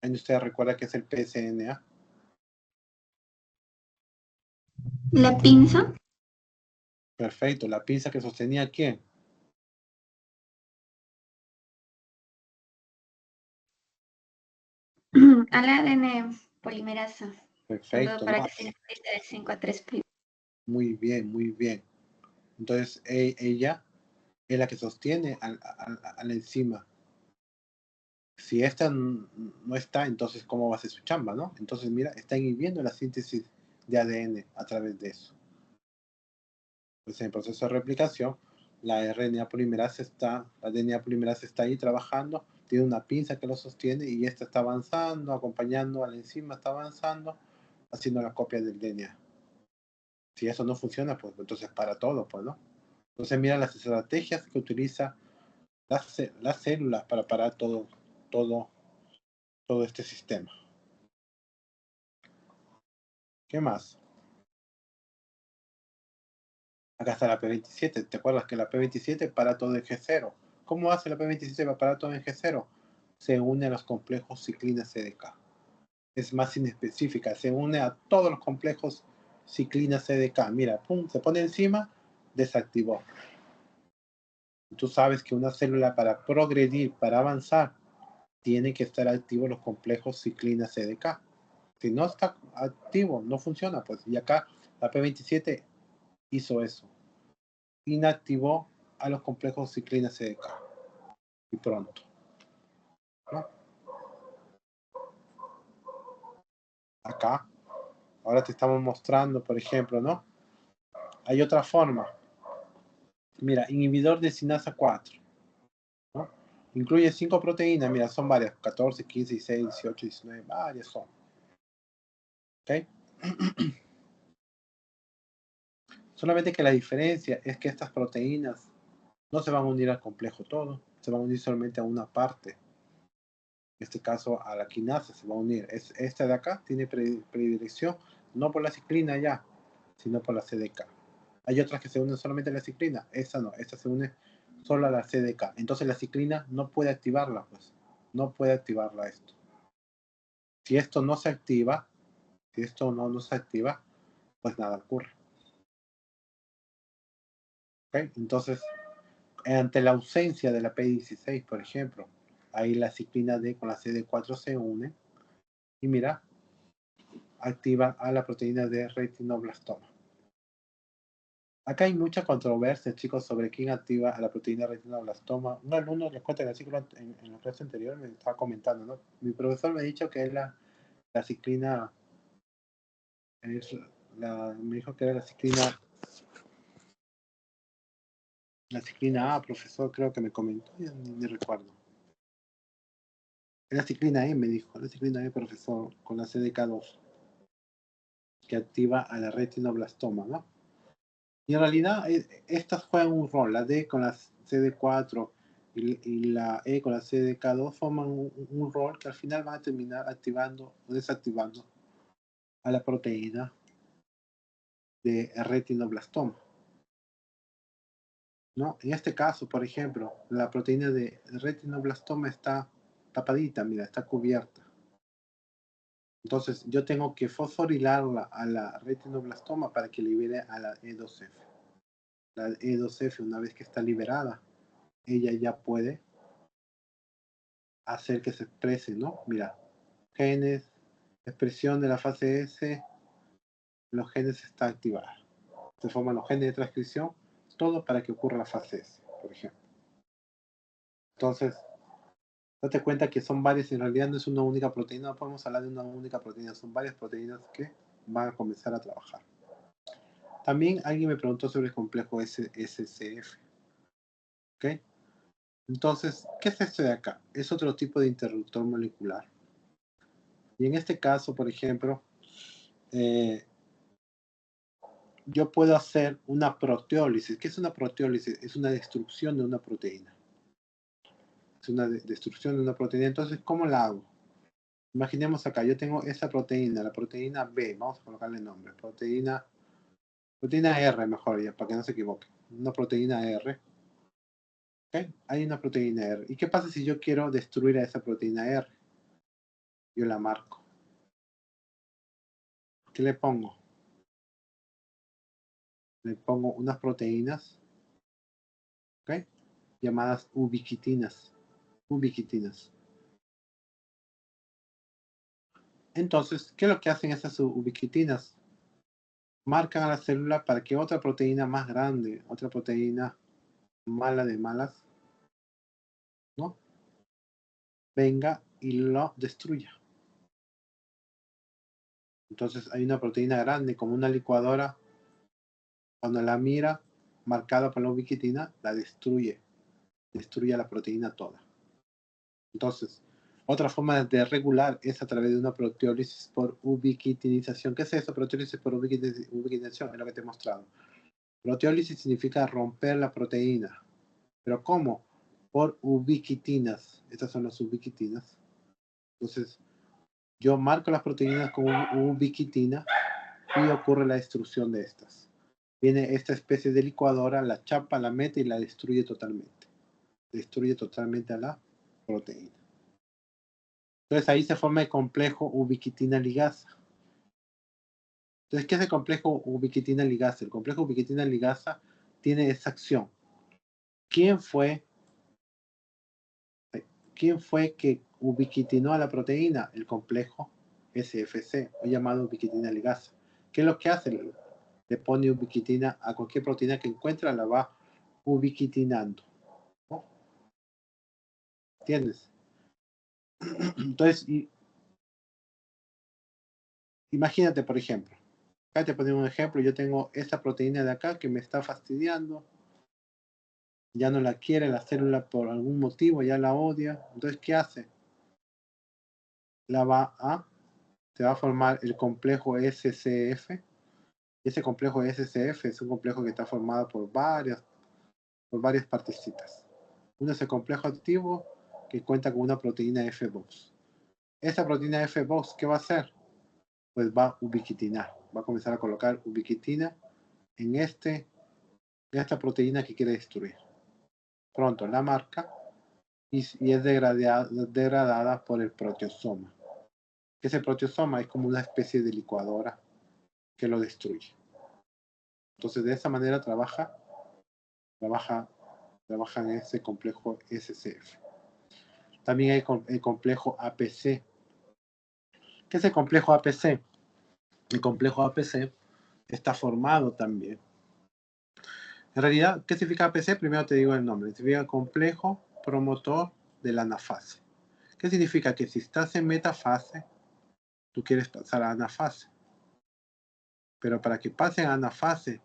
¿Alguien de ustedes recuerda qué es el pCNA? La pinza. Perfecto, la pinza que sostenía ¿quién? Al ADN polimerasa. Perfecto, Para ¿no? que se sintetice de 5 a 3'. Muy bien, muy bien. Entonces, ella es la que sostiene a la enzima. Si esta no está, entonces ¿cómo va a ser su chamba, no? Entonces, mira, está inhibiendo la síntesis de ADN a través de eso. Pues en el proceso de replicación, la DNA polimerasa está ahí trabajando, tiene una pinza que lo sostiene y esta está avanzando, acompañando a la enzima, está avanzando, haciendo la copia del DNA. Si eso no funciona, pues entonces para todo, pues, ¿no? Entonces mira las estrategias que utiliza las células para parar todo este sistema. ¿Qué más? Acá está la P27. ¿Te acuerdas que la P27 para todo en G0? ¿Cómo hace la P27 para parar todo en G0? Se une a los complejos ciclina CDK. Es más inespecífica. Se une a todos los complejos ciclina CDK. Mira, pum, se pone encima, desactivó. Tú sabes que una célula para progredir, para avanzar, tiene que estar activo los complejos ciclina CDK. Si no está activo, no funciona, pues. Y acá la P27 hizo eso. Inactivó a los complejos ciclina CDK. Y pronto. ¿No? Acá. Ahora te estamos mostrando, por ejemplo, ¿no? Hay otra forma. Mira, inhibidor de sinasa 4. ¿No? Incluye 5 proteínas. Mira, son varias. 14, 15, 16, 18, 19. Varias son. ¿Ok? Solamente que la diferencia es que estas proteínas no se van a unir al complejo todo, se van a unir solamente a una parte. En este caso a la quinasa se va a unir. Esta de acá tiene predilección no por la ciclina ya, sino por la CDK. Hay otras que se unen solamente a la ciclina, esta no, esta se une solo a la CDK. Entonces la ciclina no puede activarla, pues. No puede activarla esto. Si esto no se activa, pues nada ocurre. ¿Okay? Entonces, ante la ausencia de la P16, por ejemplo, ahí la ciclina D con la CD4 se une y mira, activa a la proteína de retinoblastoma. Acá hay mucha controversia, chicos, sobre quién activa a la proteína retinoblastoma. Un alumno, les cuento el artículo en la clase anterior, me estaba comentando, ¿no? Mi profesor me ha dicho que es la ciclina, me dijo que era la ciclina A, profesor, creo que me comentó, ya ni recuerdo. Es la ciclina E, me dijo, la ciclina E, profesor, con la CDK2, que activa a la retinoblastoma, ¿no? Y en realidad estas juegan un rol, la D con la CD4 y la E con la CDK2 forman un rol que al final van a terminar activando o desactivando a la proteína de retinoblastoma, ¿no? En este caso, por ejemplo, la proteína de retinoblastoma está tapadita, mira, está cubierta. Entonces yo tengo que fosforilarla a la retinoblastoma para que libere a la E2F. La E2F, una vez que está liberada, ella ya puede hacer que se exprese, ¿no? Mira, genes, expresión de la fase S, los genes están activados. Se forman los genes de transcripción, todo para que ocurra la fase S, por ejemplo. Entonces, date cuenta que son varias, en realidad no es una única proteína, no podemos hablar de una única proteína, son varias proteínas que van a comenzar a trabajar. También alguien me preguntó sobre el complejo SCF. ¿Ok? Entonces, ¿qué es esto de acá? Es otro tipo de interruptor molecular. Y en este caso, por ejemplo, yo puedo hacer una proteólisis. ¿Qué es una proteólisis? Es una destrucción de una proteína. Es una destrucción de una proteína. Entonces, ¿cómo la hago? Imaginemos acá, yo tengo esa proteína, la proteína B, vamos a colocarle nombre, proteína R mejor ya, para que no se equivoque. Una proteína R. ¿Okay? Hay una proteína R. ¿Y qué pasa si yo quiero destruir a esa proteína R? Yo la marco. ¿Qué le pongo? Le pongo unas proteínas, ¿okay? Llamadas ubiquitinas. Ubiquitinas. Entonces, ¿qué es lo que hacen esas ubiquitinas? Marcan a la célula para que otra proteína más grande, otra proteína mala de malas, ¿no? Venga y lo destruya. Entonces hay una proteína grande como una licuadora, cuando la mira marcada por la ubiquitina, la destruye la proteína toda. Entonces, otra forma de regular es a través de una proteólisis por ubiquitinización. ¿Qué es eso? Proteólisis por ubiquitinización, es lo que te he mostrado. Proteólisis significa romper la proteína. ¿Pero cómo? Por ubiquitinas. Estas son las ubiquitinas. Entonces, yo marco las proteínas con ubiquitina y ocurre la destrucción de estas. Viene esta especie de licuadora, la chapa, la mete y la destruye totalmente. Destruye totalmente a la proteína. Entonces ahí se forma el complejo ubiquitina ligasa. Entonces, ¿qué es el complejo ubiquitina ligasa? El complejo ubiquitina ligasa tiene esa acción. ¿Quién fue que ubiquitinó a la proteína? El complejo SFC, o llamado ubiquitina ligasa. ¿Qué es lo que hace? Le pone ubiquitina a cualquier proteína que encuentra, la va ubiquitinando. ¿No? ¿Entiendes? Entonces, imagínate, por ejemplo, acá te ponemos un ejemplo, yo tengo esta proteína de acá que me está fastidiando, ya no la quiere la célula por algún motivo, ya la odia, entonces, ¿qué hace? Se va a formar el complejo SCF, y ese complejo SCF es un complejo que está formado por varias partecitas. Uno es el complejo activo que cuenta con una proteína F-box. Esta proteína F-box, ¿qué va a hacer? Pues va a ubiquitinar, va a comenzar a colocar ubiquitina en esta proteína que quiere destruir. Pronto la marca y es degradada por el proteosoma. Ese proteosoma es como una especie de licuadora que lo destruye. Entonces de esa manera trabaja en ese complejo SCF. También hay el complejo APC. ¿Qué es el complejo APC? El complejo APC está formado también En realidad, ¿qué significa APC? Primero te digo el nombre. Significa complejo promotor de la anafase. ¿Qué significa? Que si estás en metafase, tú quieres pasar a anafase. Pero para que pase a anafase,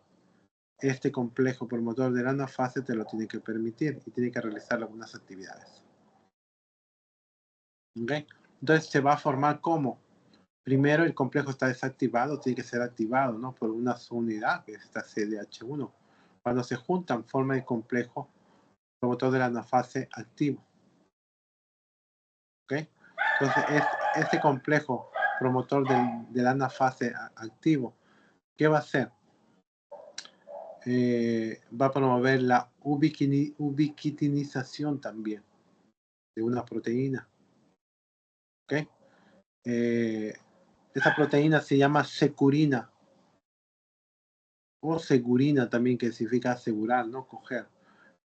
este complejo promotor de la anafase te lo tiene que permitir y tiene que realizar algunas actividades. ¿Ok? Entonces se va a formar como. Primero el complejo está desactivado, tiene que ser activado, ¿no? Por una unidad, que es esta CDH1. Cuando se juntan, forma el complejo promotor de la anafase activo. ¿Ok? Entonces, este complejo promotor de la anafase activo, ¿qué va a hacer? Va a promover la ubiquitinización también de una proteína. ¿Ok? Esa proteína se llama securina o segurina también, que significa asegurar, ¿no? Coger.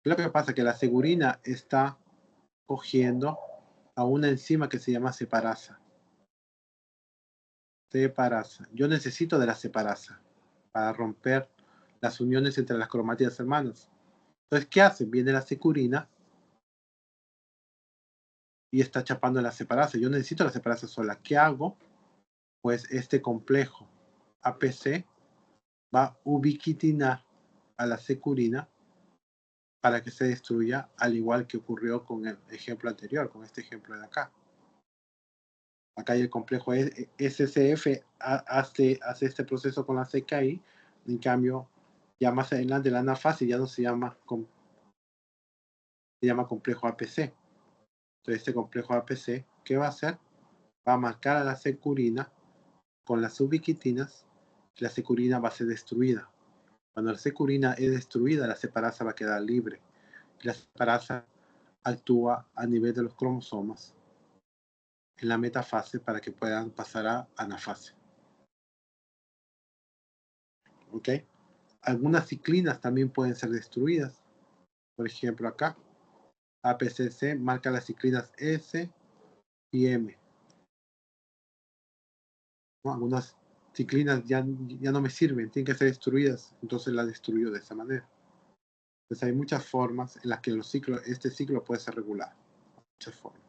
Lo que pasa es que la segurina está cogiendo a una enzima que se llama separasa. Separasa. Yo necesito de la separasa para romper las uniones entre las cromátidas hermanas. Entonces, ¿qué hace? Viene la securina y está chapando la separasa. Yo necesito la separasa sola. ¿Qué hago? Pues este complejo APC va a ubiquitinar a la securina para que se destruya, al igual que ocurrió con el ejemplo anterior, con este ejemplo de acá. Acá hay el complejo SCF hace este proceso con la CKI, en cambio, ya más adelante la anafase ya no se llama complejo APC. Entonces este complejo APC, ¿qué va a hacer? Va a marcar a la securina con las ubiquitinas, y la securina va a ser destruida. Cuando la securina es destruida, la separasa va a quedar libre. Y la separasa actúa a nivel de los cromosomas en la metafase para que puedan pasar a anafase. ¿Ok? Algunas ciclinas también pueden ser destruidas. Por ejemplo, acá, APCC marca las ciclinas S y M. ¿No? Algunas ciclinas ya no me sirven, tienen que ser destruidas, entonces las destruyo de esa manera. Entonces hay muchas formas en las que este ciclo puede ser regulado. Muchas formas.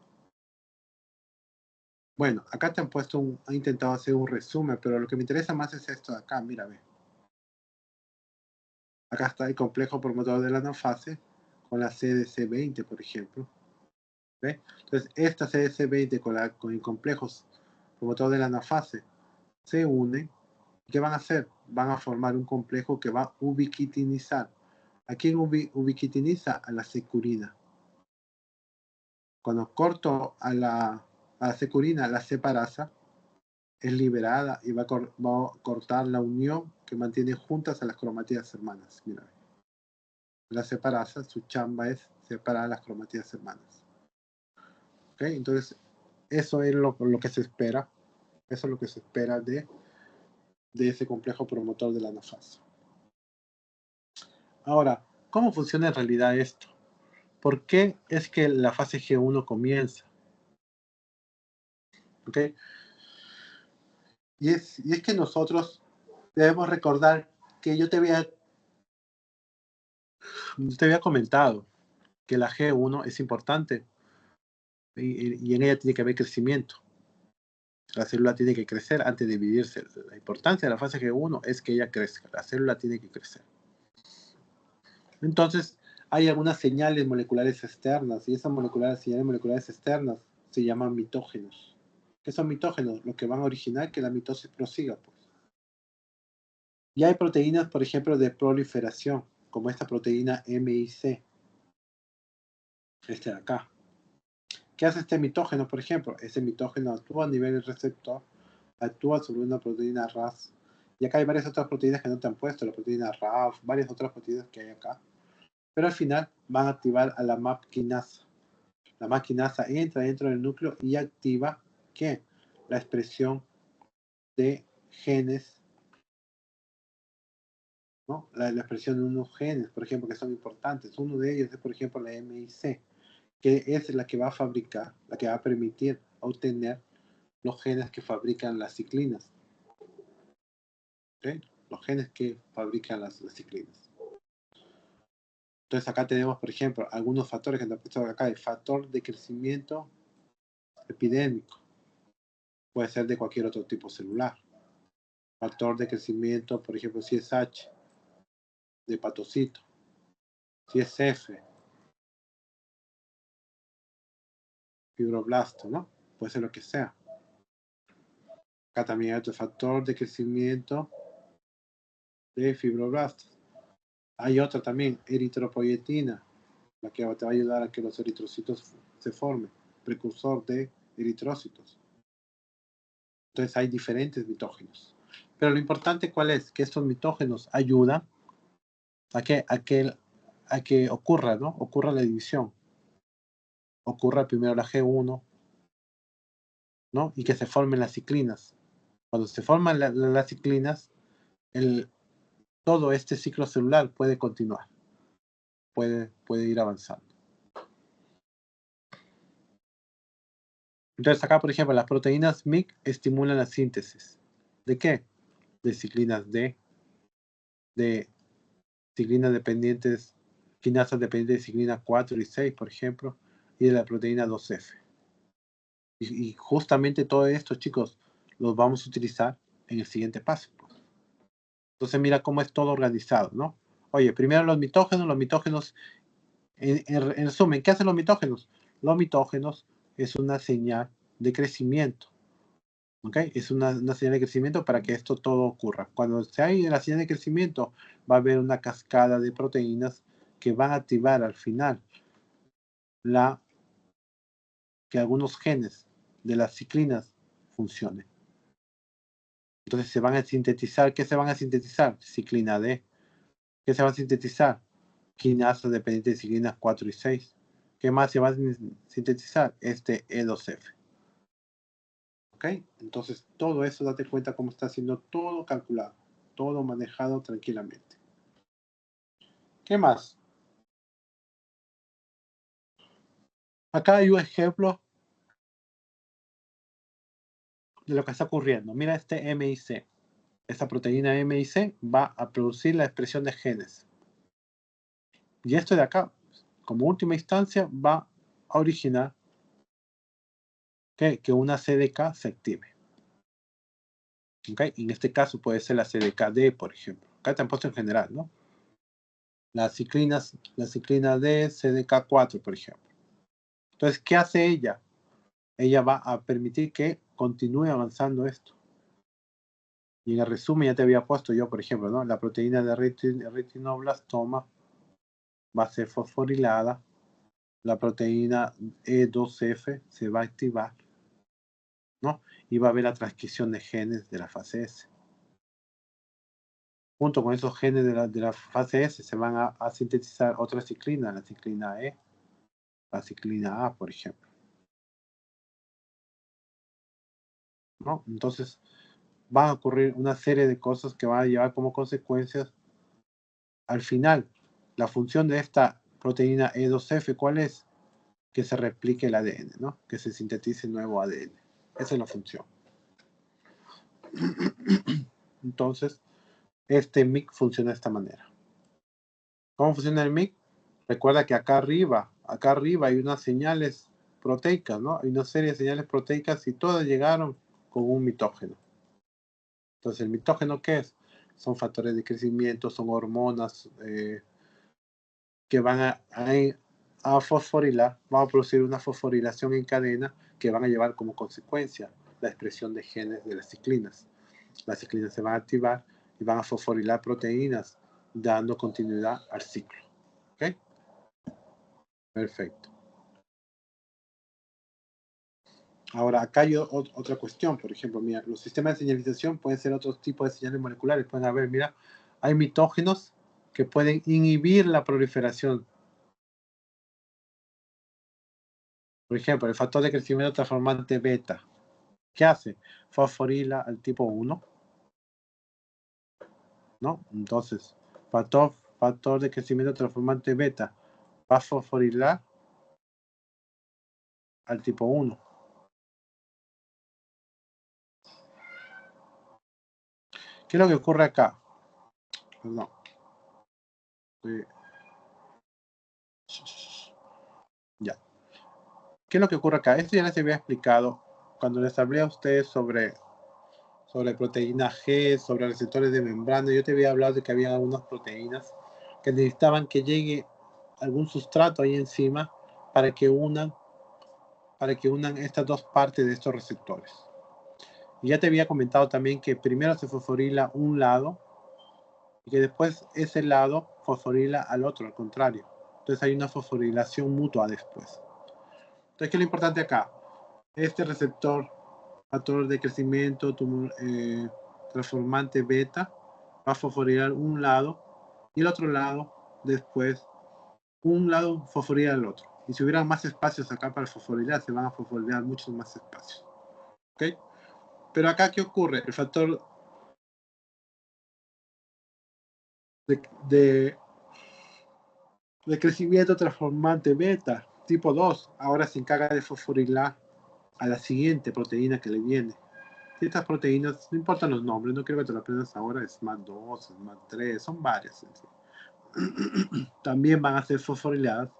Bueno, acá te han han intentado hacer un resumen, pero lo que me interesa más es esto de acá, mira, ve. Acá está el complejo promotor de la anafase con la CDC20, por ejemplo. ¿Ve? Entonces, esta CDC20 con el complejo promotor de la anafase se unen. ¿Qué van a hacer? Van a formar un complejo que va a ubiquitinizar. ¿A quién ubiquitiniza? A la securina. Cuando corto a la securina, la separasa es liberada y va a cortar la unión que mantiene juntas a las cromátidas hermanas. Mira. La separasa, su chamba es separar las cromátidas hermanas. ¿Ok? Entonces, eso es lo que se espera. Eso es lo que se espera de ese complejo promotor de la anafase. Ahora, ¿cómo funciona en realidad esto? ¿Por qué es que la fase G1 comienza? ¿Ok? Y es que nosotros debemos recordar que yo te había comentado que la G1 es importante y en ella tiene que haber crecimiento. La célula tiene que crecer antes de dividirse. La importancia de la fase G1 es que ella crezca. La célula tiene que crecer. Entonces, hay algunas señales moleculares externas y esas señales moleculares externas se llaman mitógenos. ¿Qué son mitógenos? Lo que van a originar que la mitosis prosiga, pues. Y hay proteínas, por ejemplo, de proliferación, como esta proteína MIC. Este de acá. ¿Qué hace este mitógeno, por ejemplo? Ese mitógeno actúa a nivel del receptor, actúa sobre una proteína RAS. Y acá hay varias otras proteínas que no te han puesto, la proteína RAF, varias otras proteínas que hay acá. Pero al final van a activar a la MAP quinasa. La MAP quinasa entra dentro del núcleo y activa, ¿qué? La expresión de genes, ¿no? La expresión de unos genes, por ejemplo, que son importantes. Uno de ellos es, por ejemplo, la MIC, que es la que va a fabricar, la que va a permitir obtener los genes que fabrican las ciclinas. ¿Okay? Los genes que fabrican las ciclinas. Entonces acá tenemos, por ejemplo, algunos factores que nos han puesto acá. El factor de crecimiento epidémico. Puede ser de cualquier otro tipo celular. Factor de crecimiento, por ejemplo, si es H, de hepatocito. Si es F, fibroblasto, ¿no? Puede ser lo que sea. Acá también hay otro factor de crecimiento de fibroblastos. Hay otra también, eritropoyetina, la que te va a ayudar a que los eritrocitos se formen, precursor de eritrócitos. Entonces hay diferentes mitógenos. Pero lo importante, ¿cuál es? Que estos mitógenos ayudan a que ocurra, ¿no? Ocurra la división. Ocurra primero la G1, ¿no? Y que se formen las ciclinas. Cuando se forman las ciclinas, todo este ciclo celular puede continuar. Puede ir avanzando. Entonces acá, por ejemplo, las proteínas MYC estimulan la síntesis. ¿De qué? De ciclinas D, de ciclinas dependientes, quinasas dependientes de ciclina 4 y 6, por ejemplo, y de la proteína 2F. Y justamente todo esto, chicos, los vamos a utilizar en el siguiente paso. Entonces mira cómo es todo organizado, ¿no? Oye, primero los mitógenos, en resumen, ¿qué hacen los mitógenos? Los mitógenos es una señal de crecimiento. ¿Ok? Es una señal de crecimiento para que esto todo ocurra. Cuando se hay la señal de crecimiento, va a haber una cascada de proteínas que van a activar al final que algunos genes de las ciclinas funcionen. Entonces se van a sintetizar. ¿Qué se van a sintetizar? Ciclina D. ¿Qué se va a sintetizar? Quinasas dependientes de ciclinas 4 y 6. ¿Qué más se va a sintetizar? Este E2F. ¿Ok? Entonces todo eso, date cuenta cómo está siendo todo calculado, todo manejado tranquilamente. ¿Qué más? Acá hay un ejemplo de lo que está ocurriendo. Mira este MIC. Esta proteína MIC va a producir la expresión de genes. Y esto de acá, como última instancia, va a originar que una CDK se active. ¿Okay? En este caso puede ser la CDKD, por ejemplo. Acá te han puesto en general, ¿no? La ciclina D, CDK4, por ejemplo. Entonces, ¿qué hace ella? Ella va a permitir que continúe avanzando esto. Y en el resumen ya te había puesto yo, por ejemplo, ¿no? La proteína de retinoblastoma va a ser fosforilada. La proteína E2F se va a activar, ¿no? Y va a haber la transcripción de genes de la fase S. Junto con esos genes de la fase S se van a sintetizar otras ciclinas, la ciclina E, la ciclina A, por ejemplo, ¿no? Entonces, van a ocurrir una serie de cosas que van a llevar como consecuencias. Al final, la función de esta proteína E2F, ¿cuál es? Que se replique el ADN, ¿no? Que se sintetice nuevo ADN. Esa es la función. Entonces, este MIC funciona de esta manera. ¿Cómo funciona el MIC? Recuerda que acá arriba hay unas señales proteicas, ¿no? Hay una serie de señales proteicas y todas llegaron con un mitógeno. Entonces, ¿el mitógeno qué es? Son factores de crecimiento, son hormonas que van a fosforilar, van a producir una fosforilación en cadena que van a llevar como consecuencia la expresión de genes de las ciclinas. Las ciclinas se van a activar y van a fosforilar proteínas, dando continuidad al ciclo. ¿Ok? Perfecto. Ahora, acá hay otra cuestión, por ejemplo, mira, los sistemas de señalización pueden ser otros tipos de señales moleculares. Pueden haber, mira, hay mitógenos que pueden inhibir la proliferación. Por ejemplo, el factor de crecimiento transformante beta. ¿Qué hace? Fosforila al tipo 1, ¿no? Entonces, factor de crecimiento transformante beta va a fosforilar al tipo 1. ¿Qué es lo que ocurre acá? Perdón. Ya. ¿Qué es lo que ocurre acá? Esto ya les había explicado cuando les hablé a ustedes sobre proteína G, sobre receptores de membrana. Yo te había hablado de que había algunas proteínas que necesitaban que llegue algún sustrato ahí encima para que unan estas dos partes de estos receptores. Y ya te había comentado también que primero se fosforila un lado y que después ese lado fosforila al otro, al contrario. Entonces hay una fosforilación mutua después. Entonces, ¿qué es lo importante acá? Este receptor, factor de crecimiento transformante beta, va a fosforilar un lado y el otro lado después, un lado fosforila al otro. Y si hubieran más espacios acá para fosforilar, se van a fosforilar muchos más espacios. ¿Ok? Pero acá, ¿qué ocurre? El factor de crecimiento transformante beta, tipo 2, ahora se encarga de fosforilar a la siguiente proteína que le viene. Estas proteínas, no importan los nombres, no quiero que te lo aprendas ahora, SMAD2, SMAD3, son varias. También van a ser fosforiladas,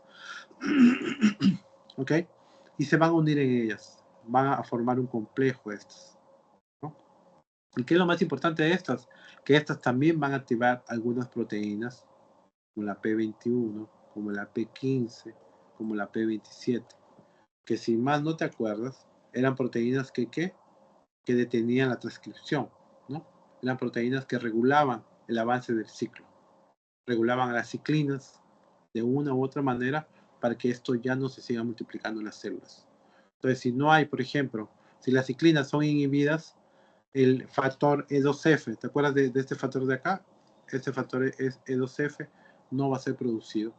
¿ok? Y se van a unir en ellas, van a formar un complejo estas, ¿no? ¿Y qué es lo más importante de estas? Que estas también van a activar algunas proteínas, como la P21, como la P15, como la P27, que si más no te acuerdas, eran proteínas que detenían la transcripción, ¿no? Eran proteínas que regulaban el avance del ciclo, regulaban a las ciclinas de una u otra manera para que esto ya no se siga multiplicando en las células. Entonces, si no hay, por ejemplo, si las ciclinas son inhibidas, el factor E2F, ¿te acuerdas de este factor de acá? Este factor es E2F, no va a ser producido,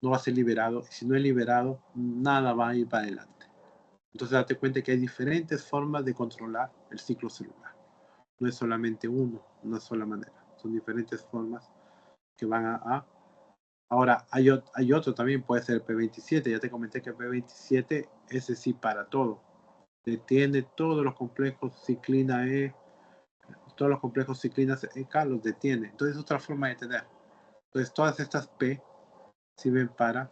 no va a ser liberado, y si no es liberado, nada va a ir para adelante. Entonces, date cuenta que hay diferentes formas de controlar el ciclo celular. No es solamente una sola manera. Son diferentes formas que van a... Ahora, hay otro también, puede ser el P27. Ya te comenté que el P27, ese sí para todo. Detiene todos los complejos ciclina E, todos los complejos ciclinas EK los detiene. Entonces, es otra forma de tener. Entonces, todas estas P sirven para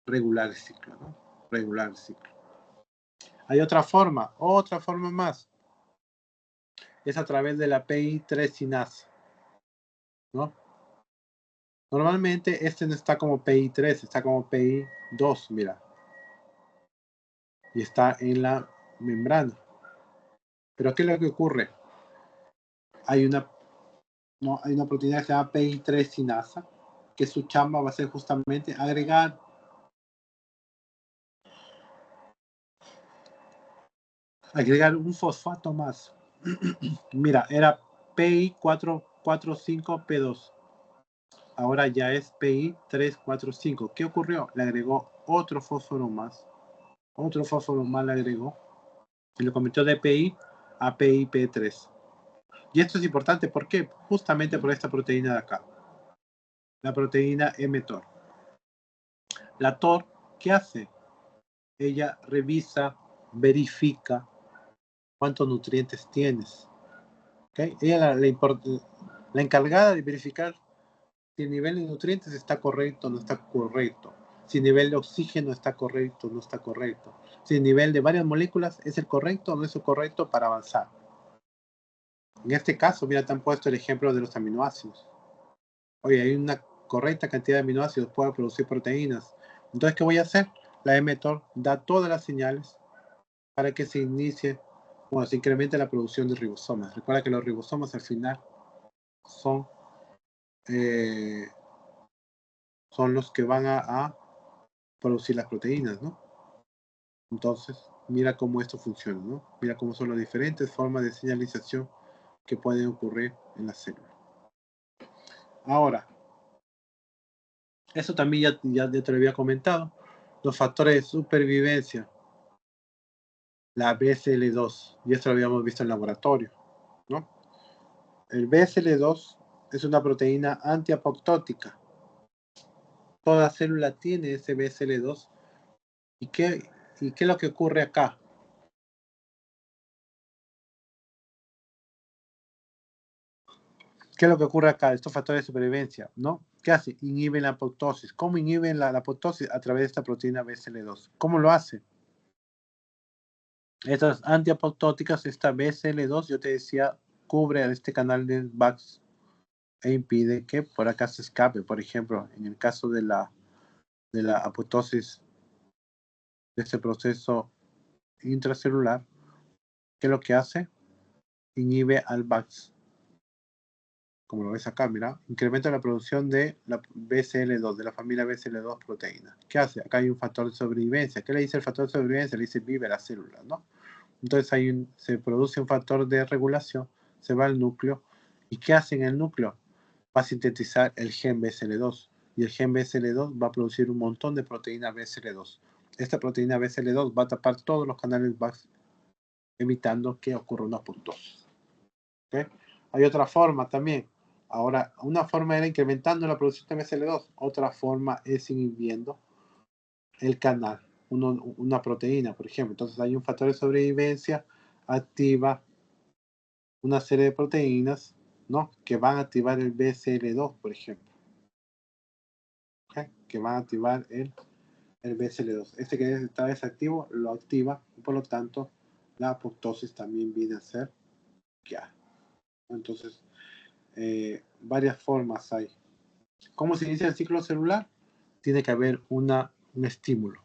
regular el ciclo, ¿no? Regular el ciclo. Hay otra forma más. Es a través de la PI3 sinasa, ¿no? Normalmente este no está como PI3, está como PI2, mira. Y está en la membrana. Pero ¿qué es lo que ocurre? Hay una proteína que se llama PI3 sinasa, que su chamba va a ser justamente agregar un fosfato más. Mira, era PI445P2. Ahora ya es PI345. ¿Qué ocurrió? Le agregó otro fósforo más. Otro fósforo más le agregó. Y lo convirtió de PI a PIP3. Y esto es importante, ¿por qué? Justamente por esta proteína de acá. La proteína mTOR. La TOR, ¿qué hace? Ella revisa, verifica cuántos nutrientes tienes. ¿Okay? Ella la encargada de verificar si el nivel de nutrientes está correcto o no está correcto. Si el nivel de oxígeno está correcto o no está correcto. Si el nivel de varias moléculas es el correcto o no es el correcto para avanzar. En este caso, mira, te han puesto el ejemplo de los aminoácidos. Oye, hay una correcta cantidad de aminoácidos para producir proteínas. Entonces, ¿qué voy a hacer? La mTOR da todas las señales para que se inicie, se incremente la producción de ribosomas. Recuerda que los ribosomas al final son los que van a producir las proteínas, ¿no? Entonces, mira cómo esto funciona, ¿no? Mira cómo son las diferentes formas de señalización que pueden ocurrir en la célula. Ahora, eso también ya te lo había comentado. Los factores de supervivencia. La BSL2. Y esto lo habíamos visto en laboratorio, ¿no? El BSL2 es una proteína antiapoptótica. Toda célula tiene ese BSL2. ¿Y qué es lo que ocurre acá? ¿Qué es lo que ocurre acá? Estos factores de supervivencia, ¿no? ¿Qué hace? Inhiben la apoptosis. ¿Cómo inhiben la apoptosis? A través de esta proteína BCL2. ¿Cómo lo hace? Estas antiapoptóticas, esta BCL2, yo te decía, cubre este canal de VAX e impide que por acá se escape. Por ejemplo, en el caso de la apoptosis de este proceso intracelular, ¿qué es lo que hace? Inhibe al VAX. Como lo ves acá, mira, incrementa la producción de la BCL2, de la familia BCL2 proteína. ¿Qué hace? Acá hay un factor de sobrevivencia. ¿Qué le dice el factor de sobrevivencia? Le dice vive la célula, ¿no? Entonces se produce un factor de regulación, se va al núcleo. ¿Y qué hace en el núcleo? Va a sintetizar el gen BCL2. Y el gen BCL2 va a producir un montón de proteína BCL2. Esta proteína BCL2 va a tapar todos los canales VAX, evitando que ocurra una apoptosis. ¿Okay? Hay otra forma también. Ahora, una forma era incrementando la producción de BCL2. Otra forma es inhibiendo el canal, una proteína, por ejemplo. Entonces hay un factor de sobrevivencia, activa una serie de proteínas, ¿no? Que van a activar el BCL2, por ejemplo. ¿Okay? Que van a activar el BCL2. Este que está desactivo lo activa y por lo tanto la apoptosis también viene a ser ya. Entonces, varias formas hay. ¿Cómo se inicia el ciclo celular? Tiene que haber un estímulo,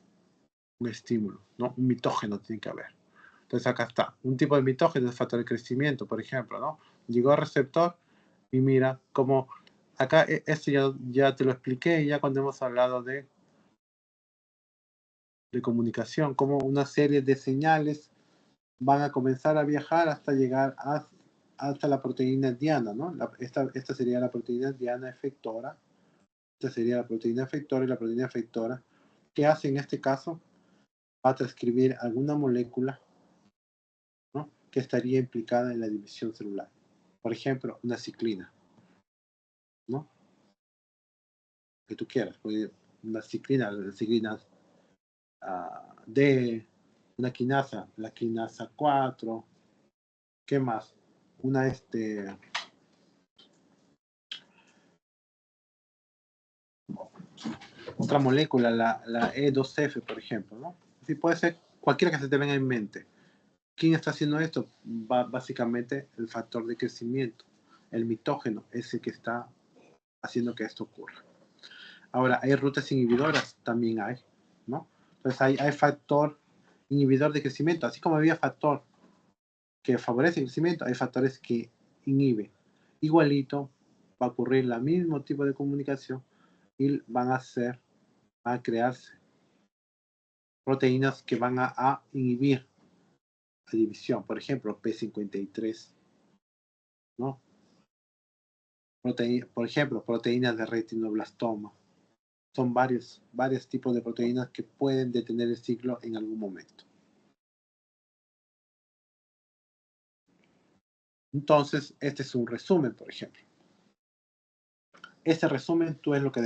¿no? Un mitógeno tiene que haber. Entonces acá está, un tipo de mitógeno es el factor de crecimiento, por ejemplo, ¿no? Llegó al receptor y mira cómo, acá esto ya te lo expliqué ya cuando hemos hablado de comunicación, cómo una serie de señales van a comenzar a viajar hasta llegar hasta la proteína diana, ¿no? Esta sería la proteína diana efectora. Esta sería la proteína efectora y la proteína efectora. ¿Qué hace en este caso? Va a transcribir alguna molécula, ¿no? Que estaría implicada en la división celular. Por ejemplo, una ciclina, ¿no? Que tú quieras. Una ciclina D, una quinasa, la quinasa 4. ¿Qué más? Otra molécula, la E2F, por ejemplo, ¿no? Así puede ser cualquiera que se te venga en mente. ¿Quién está haciendo esto? Básicamente el factor de crecimiento. El mitógeno es el que está haciendo que esto ocurra. Ahora, hay rutas inhibidoras, también hay, ¿no? Entonces hay factor inhibidor de crecimiento, así como había factor que favorece el crecimiento, hay factores que inhiben. Igualito va a ocurrir el mismo tipo de comunicación y van a crearse proteínas que van a inhibir la división. Por ejemplo, P53, ¿no? Por ejemplo, proteínas de retinoblastoma. Son varios tipos de proteínas que pueden detener el ciclo en algún momento. Entonces, este es un resumen, por ejemplo. Este resumen tú es lo que